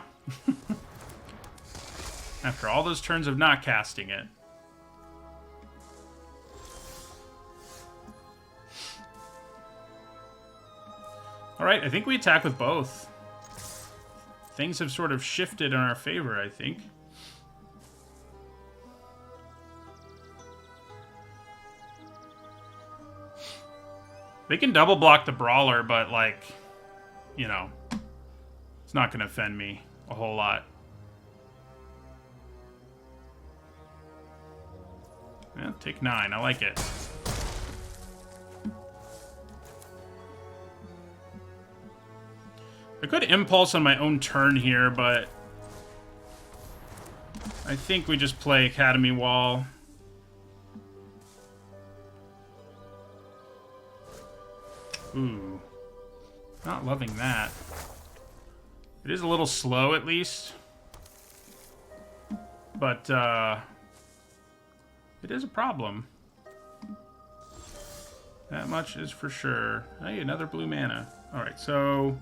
After all those turns of not casting it. Alright, I think we attack with both. Things have sort of shifted in our favor, I think. They can double block the Brawler, but, like, you know, it's not going to offend me a whole lot. Yeah, take 9. I like it. I could Impulse on my own turn here, but I think we just play Academy Wall. Ooh. Not loving that. It is a little slow, at least. But, it is a problem. That much is for sure. Hey, another blue mana. Alright, so...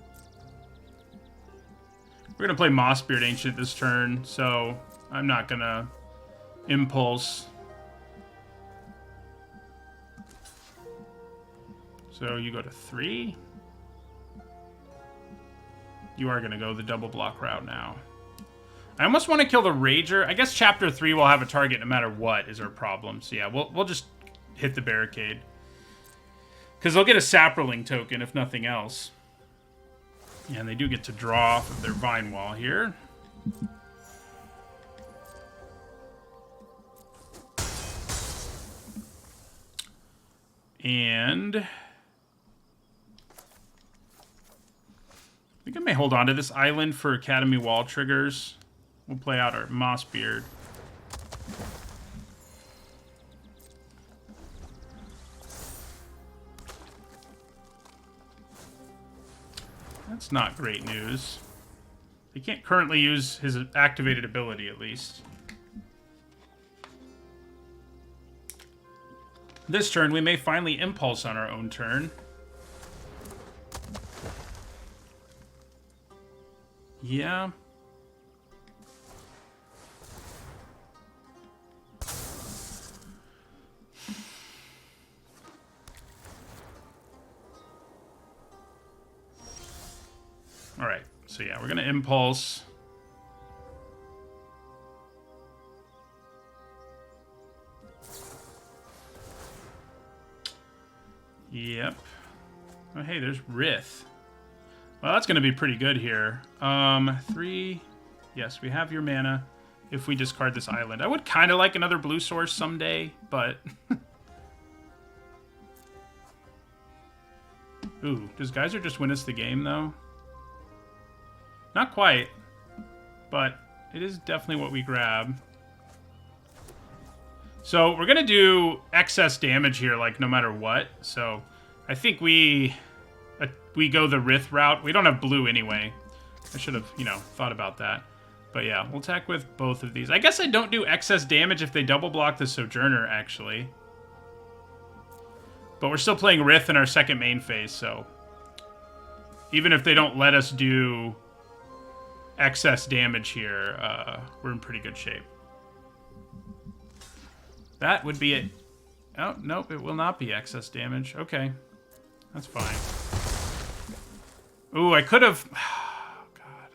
we're going to play Mossbeard Ancient this turn, so I'm not going to Impulse. So you go to 3. You are going to go the double block route now. I almost want to kill the Rager. I guess Chapter 3 will have a target no matter what is our problem. So yeah, we'll just hit the Barricade. Because they'll get a Saproling token, if nothing else. Yeah, and they do get to draw off of their Vine Wall here. And... I think I may hold on to this island for Academy Wall triggers. We'll play out our Mossbeard. That's not great news. He can't currently use his activated ability, at least. This turn, we may finally Impulse on our own turn. Yeah. Alright, so yeah, we're going to Impulse. Yep. Oh, hey, there's Rith. Well, that's going to be pretty good here. 3. Yes, we have your mana if we discard this island. I would kind of like another blue source someday, but... Ooh, does Geyser just win us the game, though? Not quite, but it is definitely what we grab. So we're going to do excess damage here, like, no matter what. So I think we go the Rith route. We don't have blue anyway. I should have, thought about that. But yeah, we'll attack with both of these. I guess I don't do excess damage if they double block the Sojourner, actually. But we're still playing Rith in our second main phase, so... even if they don't let us do excess damage here, we're in pretty good shape. That would be it. Oh, nope, it will not be excess damage. Okay, that's fine. Ooh, I could have... Oh, God.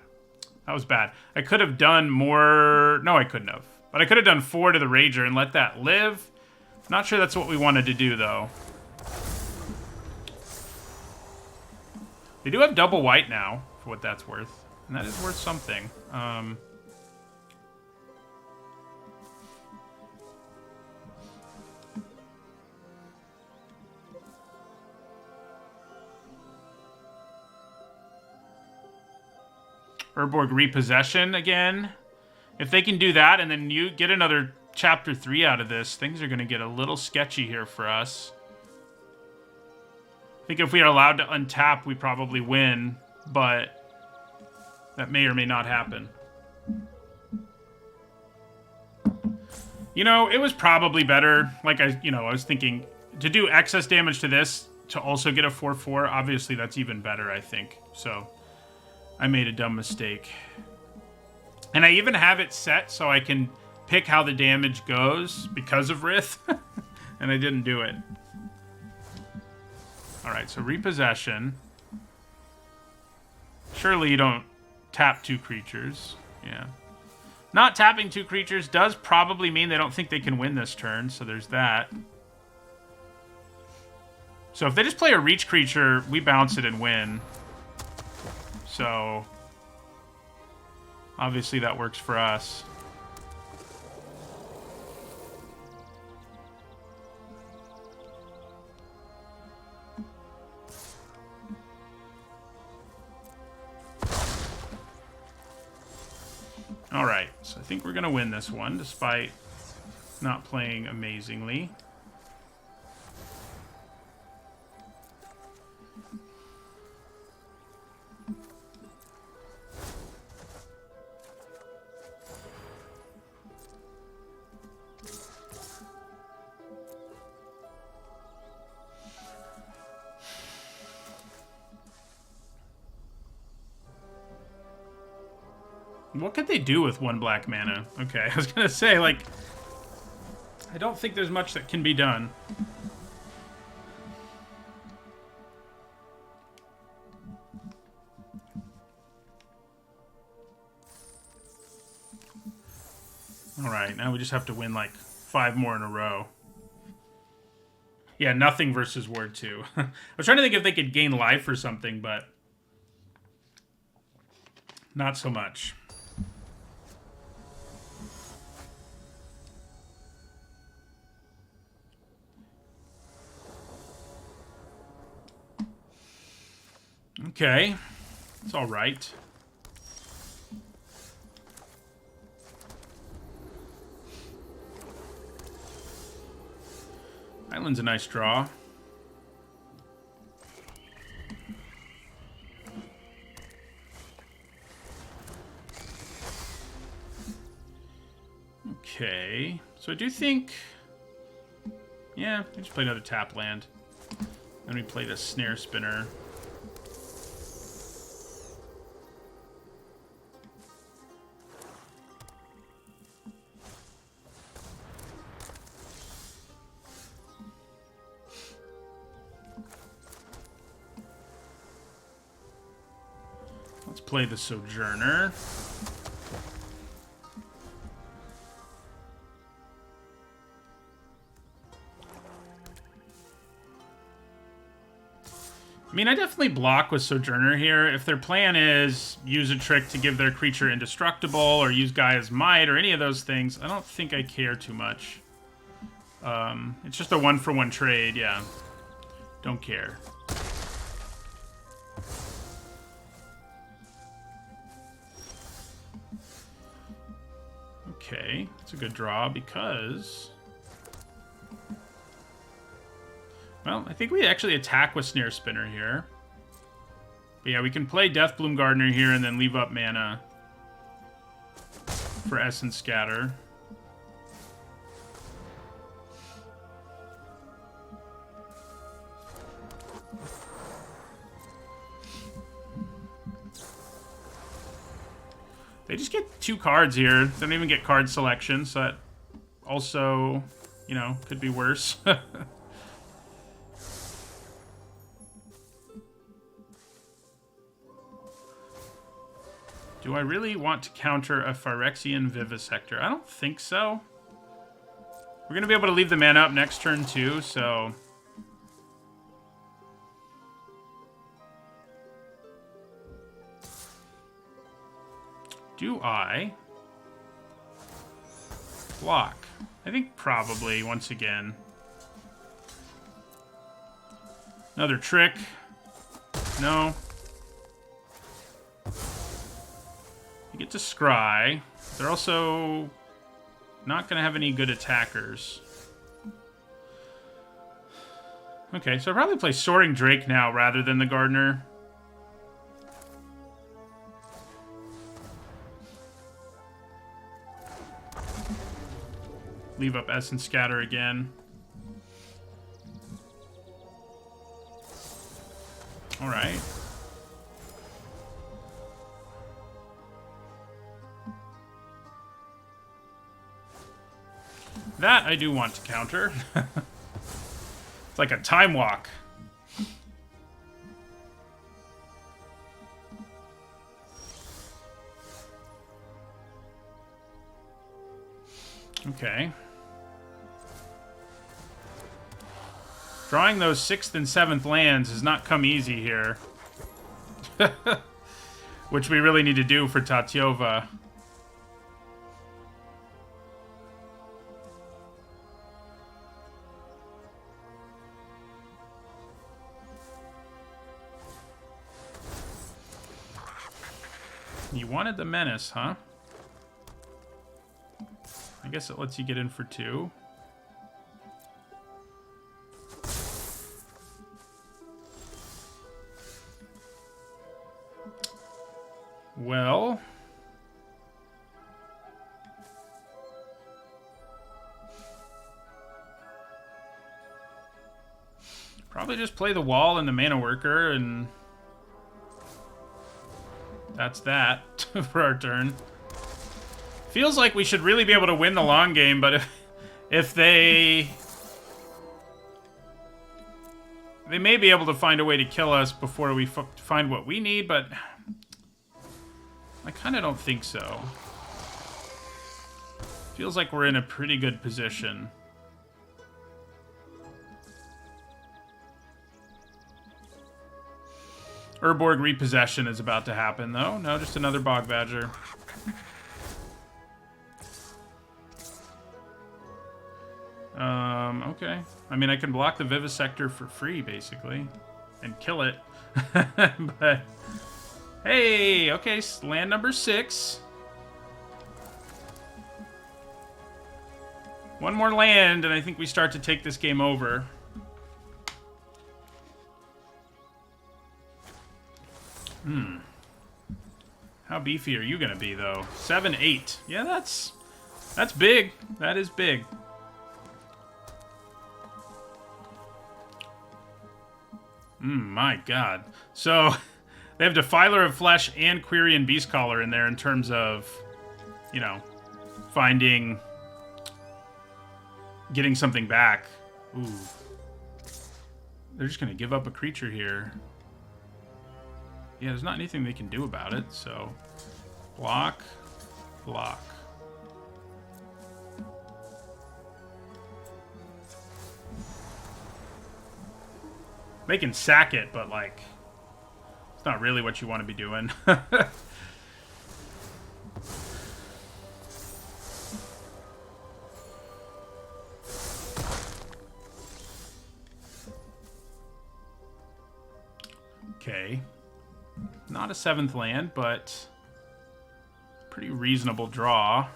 That was bad. I could have done more... No, I couldn't have. But I could have done 4 to the Rager and let that live. Not sure that's what we wanted to do, though. They do have double white now, for what that's worth. And that is worth something. Urborg Repossession again. If they can do that and then you get another Chapter 3 out of this, things are going to get a little sketchy here for us. I think if we are allowed to untap, we probably win, but that may or may not happen. You know, it was probably better, like I was thinking, to do excess damage to this, to also get a 4/4, obviously that's even better, I think. So, I made a dumb mistake. And I even have it set so I can pick how the damage goes because of Rith, and I didn't do it. Alright, so Repossession. Surely you don't tap 2 creatures. Yeah. Not tapping 2 creatures does probably mean they don't think they can win this turn, so there's that. So if they just play a reach creature, we bounce it and win. So obviously that works for us. Alright, so I think we're going to win this one, despite not playing amazingly. What could they do with 1 black mana? Okay, I was gonna say, like, I don't think there's much that can be done. Alright, now we just have to win, like, 5 more in a row. Yeah, nothing versus Ward 2. I was trying to think if they could gain life or something, but not so much. Okay, it's all right. Island's a nice draw. Okay, so I do think... Yeah, we just play another tap land. Then we play the Snare Spinner. Let's play the Sojourner. I mean, I definitely block with Sojourner here. If their plan is use a trick to give their creature indestructible or use Gaia's Might or any of those things, I don't think I care too much. It's just a 1-for-1 trade, yeah. Don't care. Okay, that's a good draw because... Well, I think we actually attack with Snare Spinner here. But yeah, we can play Deathbloom Gardener here and then leave up mana for Essence Scatter. They just get 2 cards here. They don't even get card selection, so that also, you know, could be worse. Do I really want to counter a Phyrexian Vivisector? I don't think so. We're going to be able to leave the mana up next turn too, so... Do I block? I think probably, once again. Another trick. No. You get to scry. They're also not going to have any good attackers. Okay, so I'll probably play Soaring Drake now rather than the Gardener. Leave up Essence Scatter again. Alright. That I do want to counter. It's like a time walk. Okay. Drawing those 6th and 7th lands has not come easy here. Which we really need to do for Tatyova. You wanted the Menace, huh? I guess it lets you get in for 2. Well... probably just play the wall and the Mana Worker, and... that's that for our turn. Feels like we should really be able to win the long game, but if they may be able to find a way to kill us before we find what we need, but I kind of don't think so. Feels like we're in a pretty good position. Urborg Repossession is about to happen, though. No, just another Bog Badger. Okay. I mean, I can block the Vivisector for free, basically. And kill it. But... hey! Okay, land number 6. One more land, and I think we start to take this game over. How beefy are you gonna be, though? 7-8. Yeah, that's big. That is big. My God. So they have Defiler of Flesh and Quirion Beastcaller in there in terms of, you know, getting something back. Ooh. They're just gonna give up a creature here. Yeah, there's not anything they can do about it, so... block. Block. They can sack it, but, like... it's not really what you want to be doing. Okay. Not a 7th land, but pretty reasonable draw.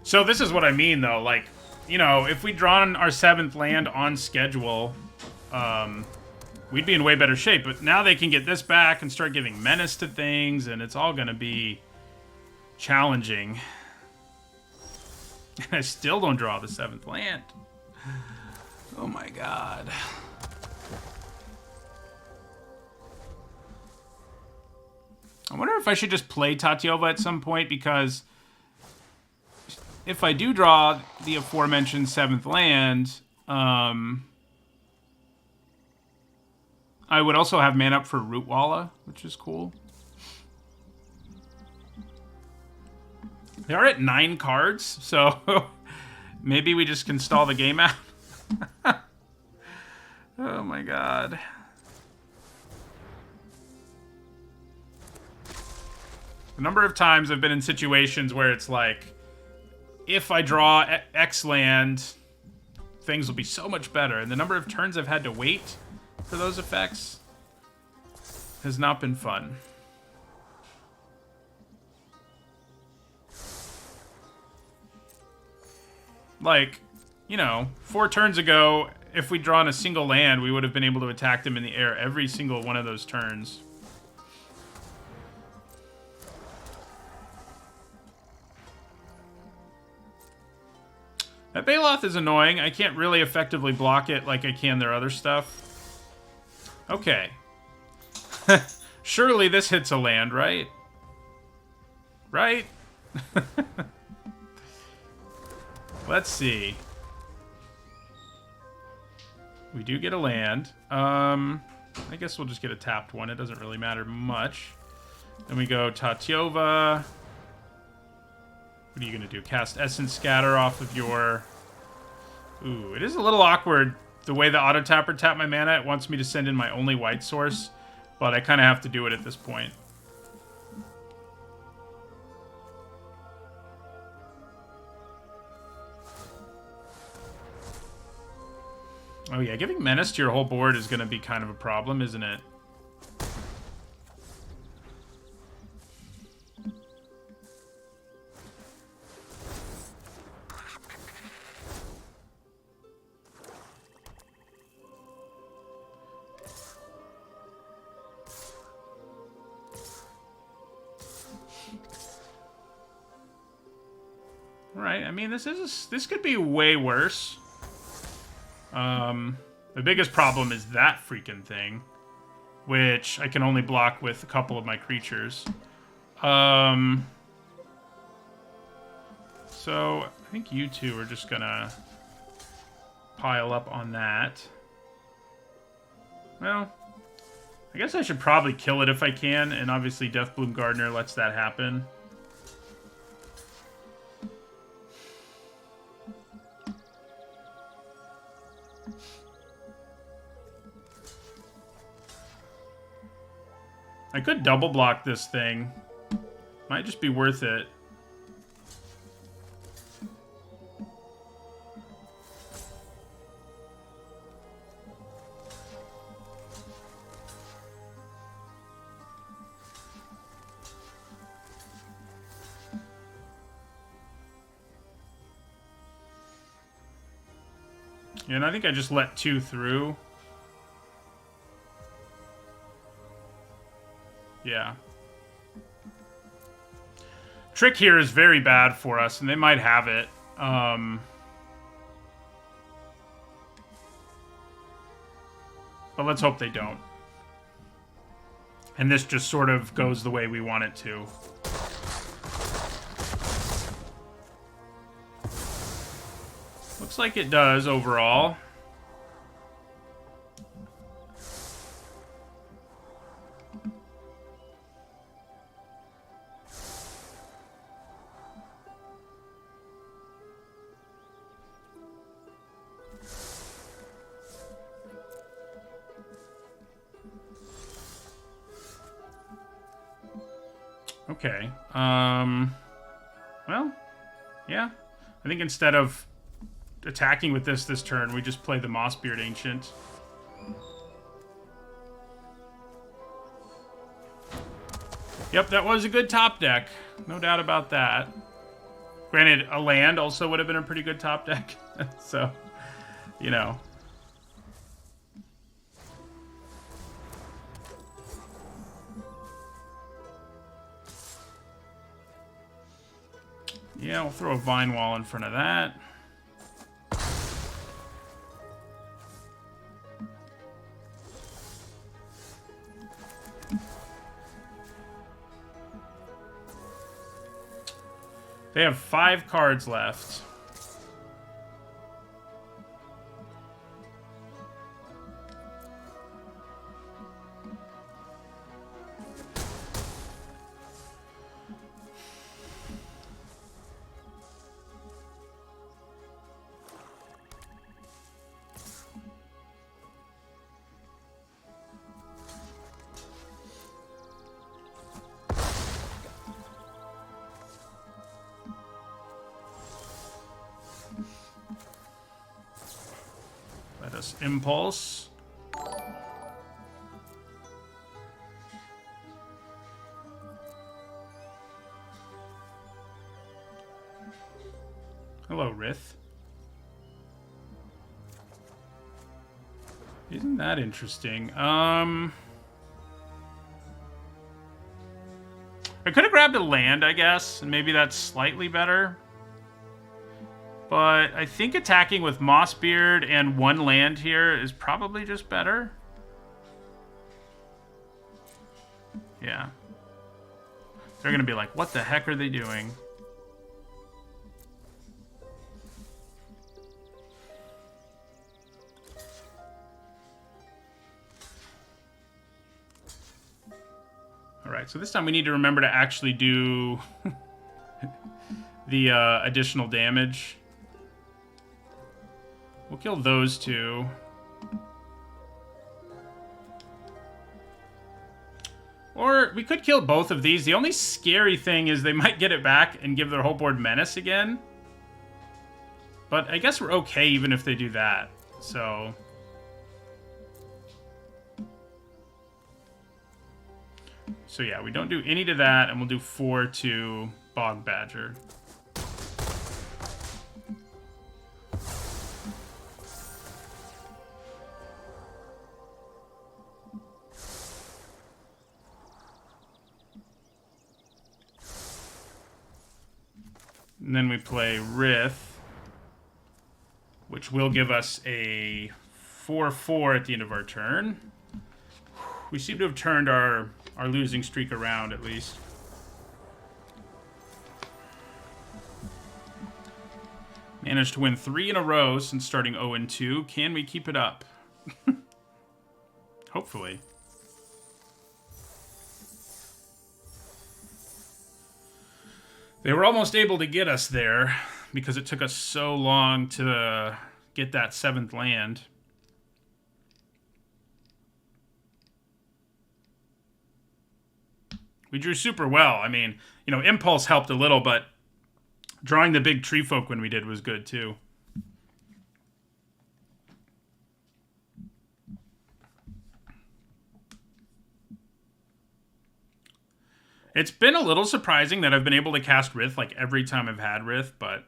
So this is what I mean, though. Like, you know, if we'd drawn our 7th land on schedule, we'd be in way better shape. But now they can get this back and start giving menace to things, and it's all going to be challenging. And I still don't draw the 7th land. Oh my god. I wonder if I should just play Tatyova at some point, because if I do draw the aforementioned 7th land, I would also have mana up for Rootwalla, which is cool. They are at 9 cards, so maybe we just can stall the game out. Oh my god. The number of times I've been in situations where it's like, if I draw X land, things will be so much better. And the number of turns I've had to wait for those effects has not been fun. Like, you know, 4 turns ago, if we'd drawn a single land, we would have been able to attack them in the air every single one of those turns. That Baloth is annoying. I can't really effectively block it like I can their other stuff. Okay. Surely this hits a land, right? Right? Let's see. We do get a land. I guess we'll just get a tapped one. It doesn't really matter much. Then we go Tatyova. What are you going to do? Cast Essence Scatter off of your... Ooh, it is a little awkward the way the auto-tapper tapped my mana. It wants me to send in my only white source, but I kind of have to do it at this point. Oh yeah, giving Menace to your whole board is going to be kind of a problem, isn't it? Right, I mean, this could be way worse. The biggest problem is that freaking thing, which I can only block with a couple of my creatures. So I think you two are just gonna pile up on that. Well, I guess I should probably kill it if I can, and obviously Deathbloom Gardener lets that happen. I could double block this thing. Might just be worth it. Yeah, and I think I just let 2 through. Yeah. Trick here is very bad for us, and they might have it. But let's hope they don't. And this just sort of goes the way we want it to. Looks like it does overall. Okay. Well, yeah. I think instead of attacking with this turn, we just play the Mossbeard Ancient. Yep, that was a good top deck. No doubt about that. Granted, a land also would have been a pretty good top deck. So, you know. Yeah, we'll throw a vine wall in front of that. They have 5 cards left. Let us impulse. Hello, Rith. Isn't that interesting? I could have grabbed a land, I guess, and maybe that's slightly better. But I think attacking with Mossbeard and 1 land here is probably just better. Yeah. They're going to be like, what the heck are they doing? Alright, so this time we need to remember to actually do the additional damage. We'll kill those 2. Or we could kill both of these. The only scary thing is they might get it back and give their whole board Menace again. But I guess we're okay even if they do that. So yeah, we don't do any to that, and we'll do 4 to Bog Badger. And then we play Rith, which will give us a 4/4 at the end of our turn. We seem to have turned our losing streak around, at least. Managed to win 3 in a row since starting 0-2. Can we keep it up? Hopefully. They were almost able to get us there because it took us so long to get that 7th land. We drew super well. I mean, you know, Impulse helped a little, but drawing the big tree folk when we did was good, too. It's been a little surprising that I've been able to cast Rith like every time I've had Rith, but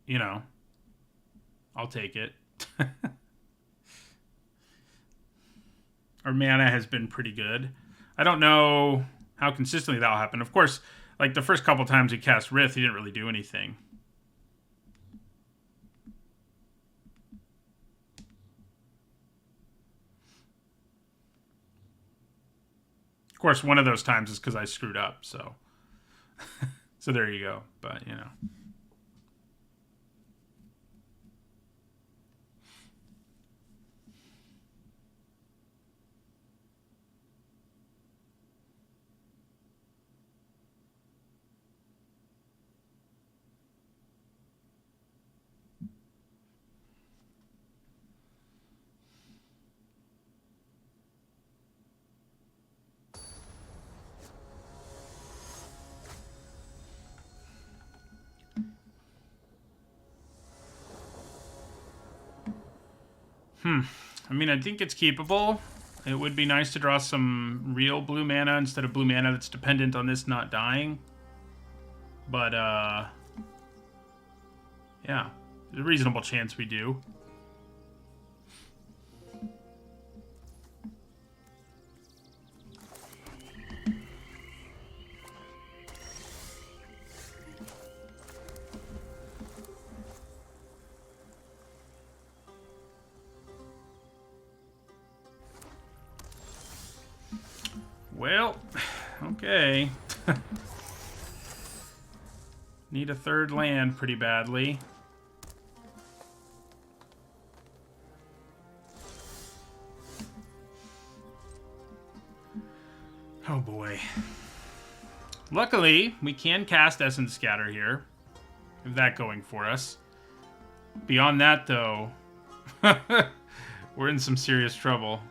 you know, I'll take it. Our mana has been pretty good. I don't know how consistently that'll happen. Of course, like the first couple times he cast Rith, he didn't really do anything. Of course, one of those times is because I screwed up, so so there you go. But, you know. I mean, I think it's keepable. It would be nice to draw some real blue mana instead of blue mana that's dependent on this not dying. But, yeah. There's a reasonable chance we do. Well, okay. Need a third land pretty badly. Oh boy. Luckily, we can cast Essence Scatter here. We have that going for us. Beyond that, though, we're in some serious trouble.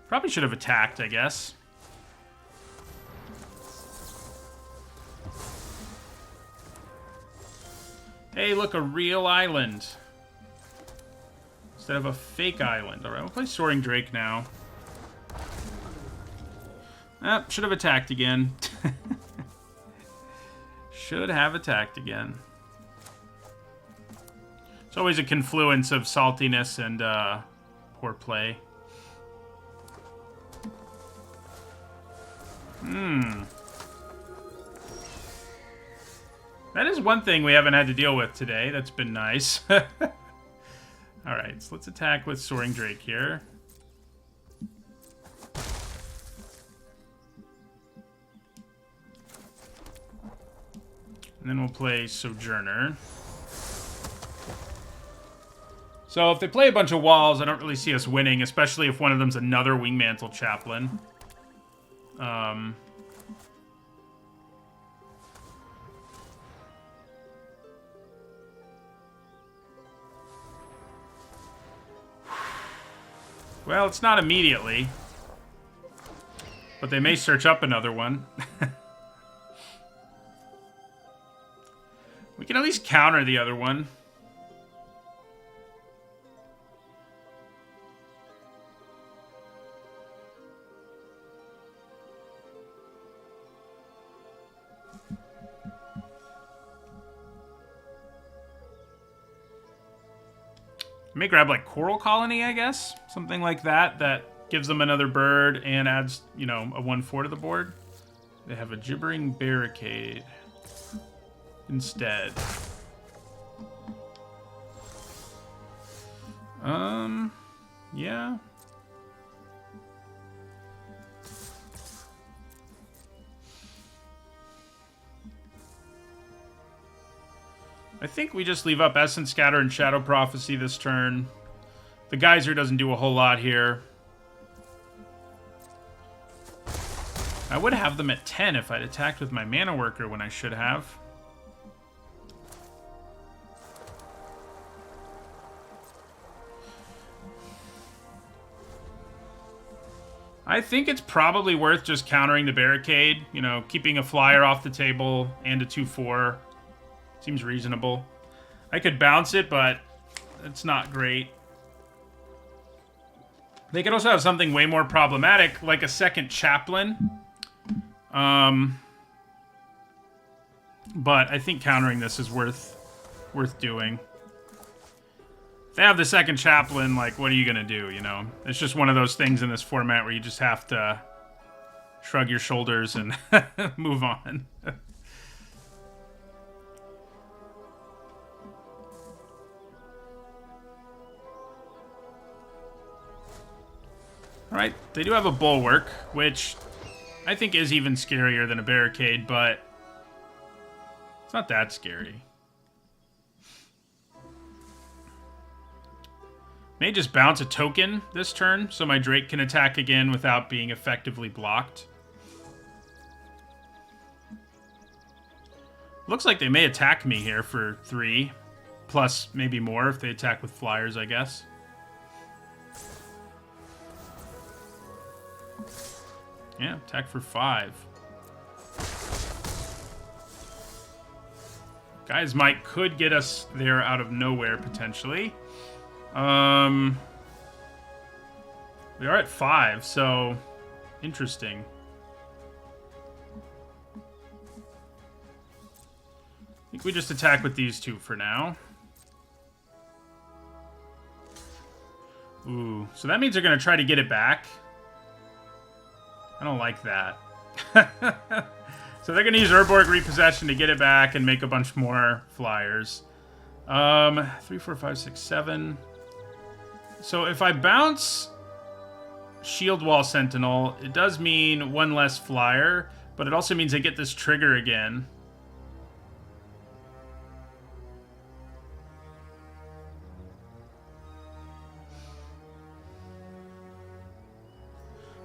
Probably should have attacked, I guess. Hey, look, a real island. Instead of a fake island. Alright, we'll play Soaring Drake now. Ah, should have attacked again. Should have attacked again. It's always a confluence of saltiness and poor play. That is one thing we haven't had to deal with today. That's been nice. Alright, so let's attack with Soaring Drake here. And then we'll play Sojourner. So if they play a bunch of walls, I don't really see us winning, especially if one of them's another Wingmantle Chaplain. Well, it's not immediately. But they may search up another one. We can at least counter the other one. May grab, like, Coral Colony, I guess? Something like that, that gives them another bird and adds, you know, a 1/4 to the board. They have a Gibbering Barricade instead. Yeah. I think we just leave up Essence Scatter and Shadow Prophecy this turn. The Geyser doesn't do a whole lot here. I would have them at 10 if I'd attacked with my Mana Worker when I should have. I think it's probably worth just countering the Barricade. You know, keeping a flyer off the table and a 2/4. Seems reasonable. I could bounce it, but it's not great. They could also have something way more problematic, like a second Chaplain. But I think countering this is worth doing. If they have the second Chaplain, like, what are you gonna do, you know? It's just one of those things in this format where you just have to shrug your shoulders and move on. Alright, they do have a Bulwark, which I think is even scarier than a Barricade, but it's not that scary. May just bounce a token this turn, so my Drake can attack again without being effectively blocked. Looks like they may attack me here for 3, plus maybe more if they attack with flyers, I guess. Yeah, attack for 5. Guys, Mike could get us there out of nowhere, potentially. We are at 5, so interesting. I think we just attack with these two for now. Ooh, so that means they're going to try to get it back. I don't like that. So they're going to use Urborg Repossession to get it back and make a bunch more flyers. 3, 4, 5, 6, 7. So if I bounce Shield Wall Sentinel, it does mean one less flyer, but it also means I get this trigger again.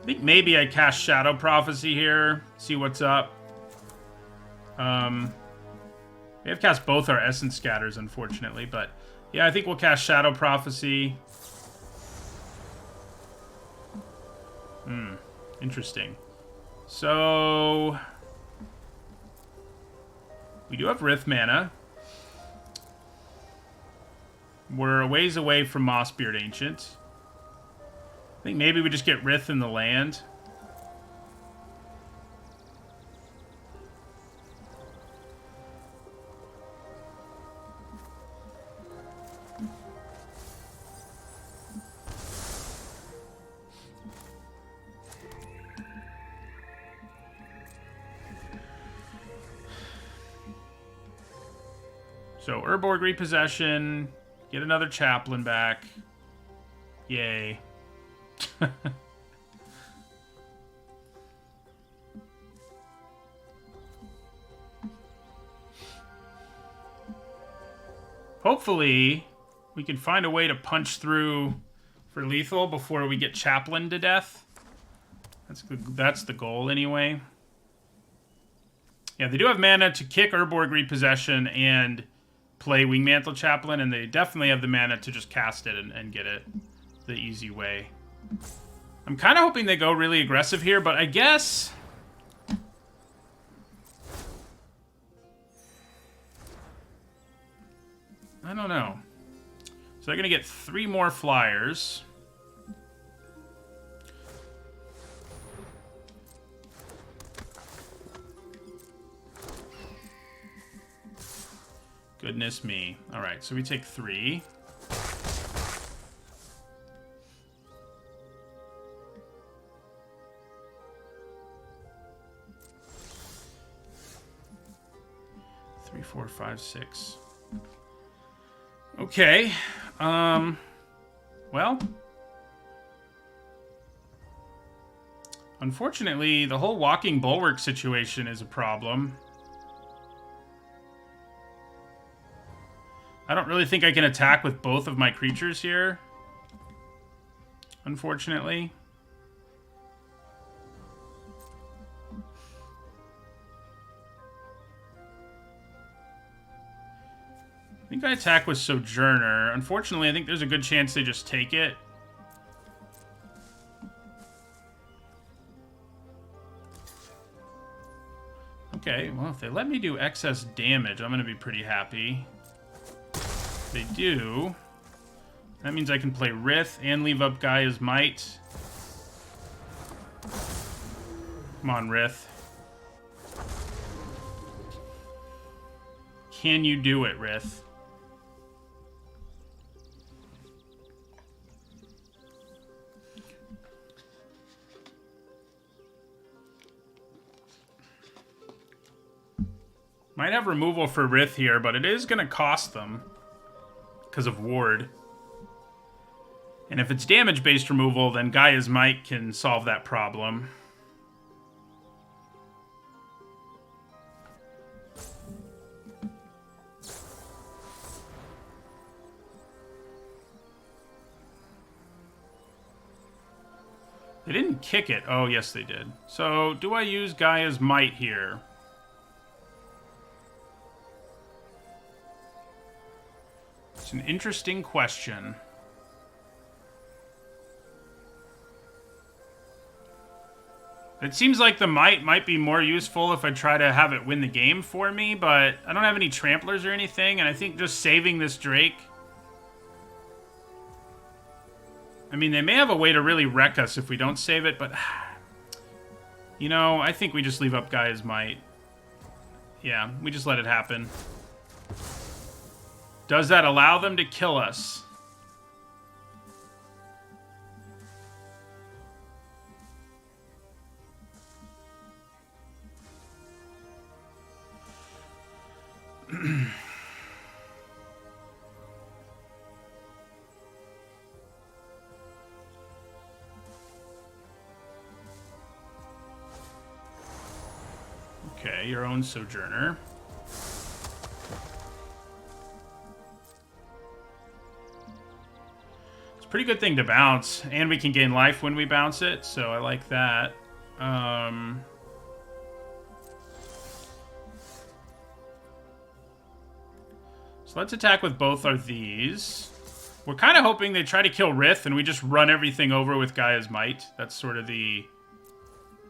I think maybe I cast Shadow Prophecy here, see what's up. We have cast both our Essence Scatters, unfortunately, but yeah, I think we'll cast Shadow Prophecy. Interesting. So we do have Rith mana. We're a ways away from Mossbeard Ancient. I think maybe we just get Rith in the land. So, Urborg Repossession, get another Chaplain back. Yay. Hopefully, we can find a way to punch through for lethal before we get Chaplain to death. That's the goal, anyway. Yeah, they do have mana to kick Urborg Repossession and play Wingmantle Chaplain, and they definitely have the mana to just cast it and get it the easy way. I'm kind of hoping they go really aggressive here, but I guess... I don't know. So they're going to get 3 more flyers. Goodness me. All right, so we take 3. Three, 4, 5, 6. Okay. Well. Unfortunately, the whole walking bulwark situation is a problem. I don't really think I can attack with both of my creatures here. Unfortunately. I think I attack with Sojourner. Unfortunately, I think there's a good chance they just take it. Okay, well, if they let me do excess damage, I'm going to be pretty happy. They do. That means I can play Rith and leave up Gaia's Might. Come on, Rith. Can you do it, Rith? Might have removal for Rith here, but it is going to cost them. Because of Ward. And if it's damage-based removal, then Gaia's Might can solve that problem. They didn't kick it. Oh, yes, they did. So, do I use Gaia's Might here? It's an interesting question. It seems like the might be more useful if I try to have it win the game for me, but I don't have any tramplers or anything, and I think just saving this Drake... I mean, they may have a way to really wreck us if we don't save it, but... You know, I think we just leave up Gaia's Might. Yeah, we just let it happen. Does that allow them to kill us? Okay, your own Sojourner. It's a pretty good thing to bounce, and we can gain life when we bounce it, so I like that. So let's attack with both of these. We're kind of hoping they try to kill Rith, and we just run everything over with Gaia's Might. That's sort of the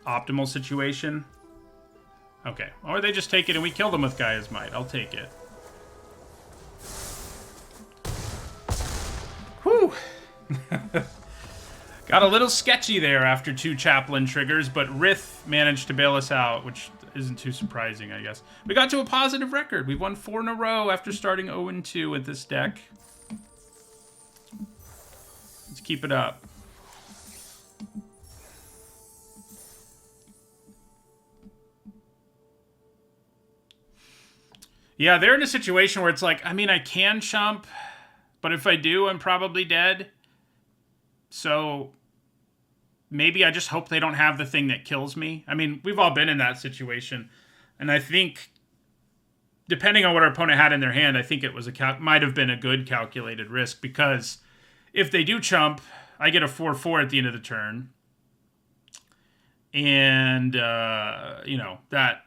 optimal situation. Okay, or they just take it and we kill them with Gaia's Might. I'll take it. Whew! Got a little sketchy there after 2 Chaplain triggers, but Rith managed to bail us out, which isn't too surprising, I guess. We got to a positive record. We've won 4 in a row after starting 0-2 with this deck. Let's keep it up. Yeah, they're in a situation where it's like, I mean, I can chump, but if I do, I'm probably dead. So maybe I just hope they don't have the thing that kills me. I mean, we've all been in that situation. And I think, depending on what our opponent had in their hand, I think it was might have been a good calculated risk, because if they do chump, I get a 4/4 at the end of the turn. And, you know, that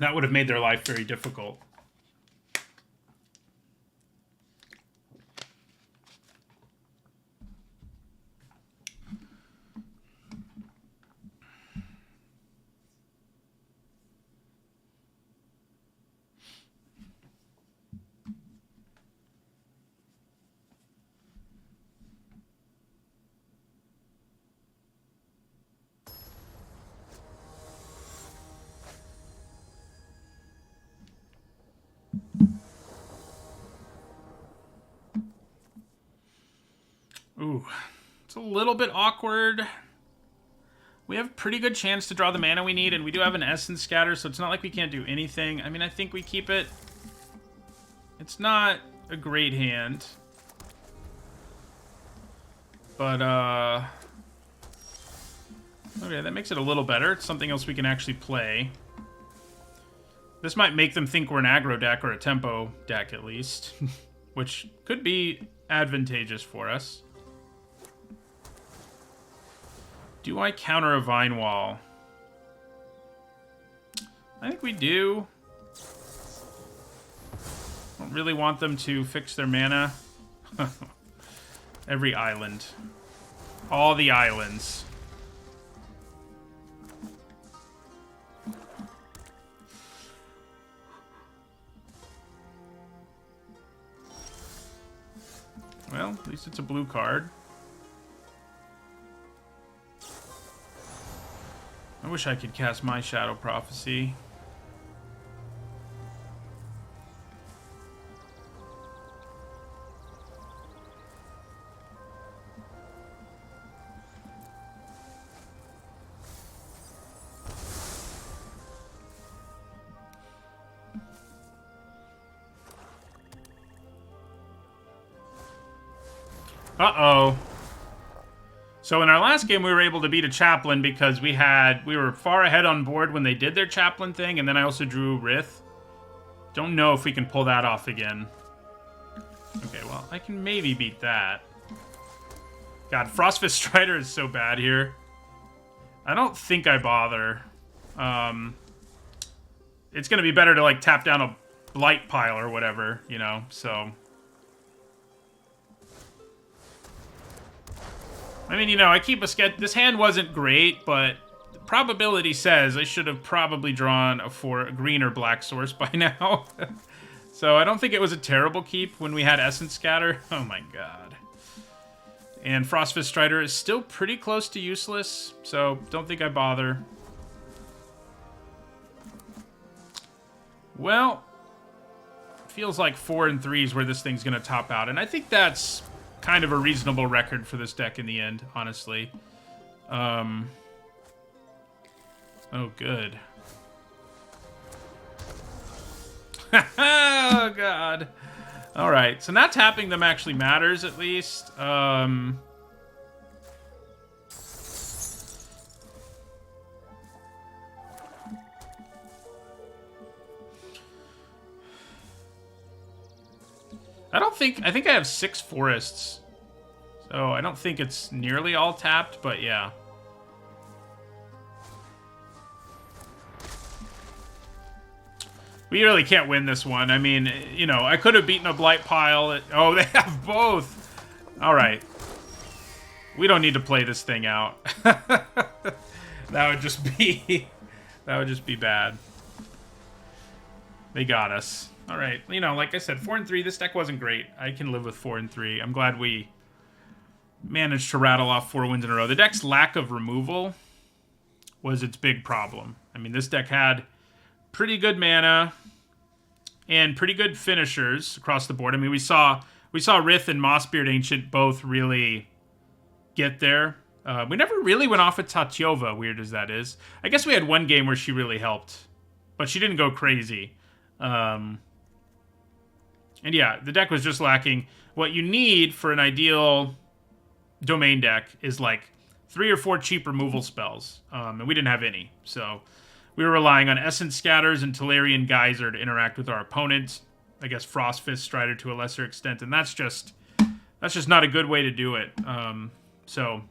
would have made their life very difficult. Ooh, it's a little bit awkward. We have a pretty good chance to draw the mana we need, and we do have an Essence Scatter, so it's not like we can't do anything. I mean, I think we keep it. It's not a great hand. But, okay, that makes it a little better. It's something else we can actually play. This might make them think we're an aggro deck, or a tempo deck at least. Which could be advantageous for us. Do I counter a Vine Wall? I think we do. Don't really want them to fix their mana. Every island. All the islands. Well, at least it's a blue card. I wish I could cast my Shadow Prophecy. Uh-oh. So in our last game, we were able to beat a Chaplain because we were far ahead on board when they did their Chaplain thing, and then I also drew Rith. Don't know if we can pull that off again. Okay, well, I can maybe beat that. God, Frostfist Strider is so bad here. I don't think I bother. It's going to be better to, like, tap down a Blight pile or whatever, you know, so... I mean, you know, I keep a sketch. This hand wasn't great, but the probability says I should have probably drawn a green or black source by now. So I don't think it was a terrible keep when we had Essence Scatter. Oh my god. And Frostfist Strider is still pretty close to useless, so don't think I bother. Well, feels like 4 and 3 is where this thing's going to top out, and I think that's kind of a reasonable record for this deck in the end, honestly. Oh, good. Oh, God. All right, so now tapping them actually matters, at least. I think I have 6 forests. So I don't think it's nearly all tapped, but yeah. We really can't win this one. I mean, you know, I could have beaten a Blight Pile. Oh, they have both. All right. We don't need to play this thing out. That would just be bad. They got us. All right. You know, like I said, 4 and 3. This deck wasn't great. I can live with 4 and 3. I'm glad we managed to rattle off 4 wins in a row. The deck's lack of removal was its big problem. I mean, this deck had pretty good mana and pretty good finishers across the board. I mean, we saw Rith and Mossbeard Ancient both really get there. We never really went off at Tatyova, weird as that is. I guess we had one game where she really helped, but she didn't go crazy. And yeah, the deck was just lacking. What you need for an ideal domain deck is like 3 or 4 cheap removal spells, and we didn't have any. So we were relying on Essence Scatters and Tolarian Geyser to interact with our opponent. I guess Frostfist Strider to a lesser extent, and that's just not a good way to do it. So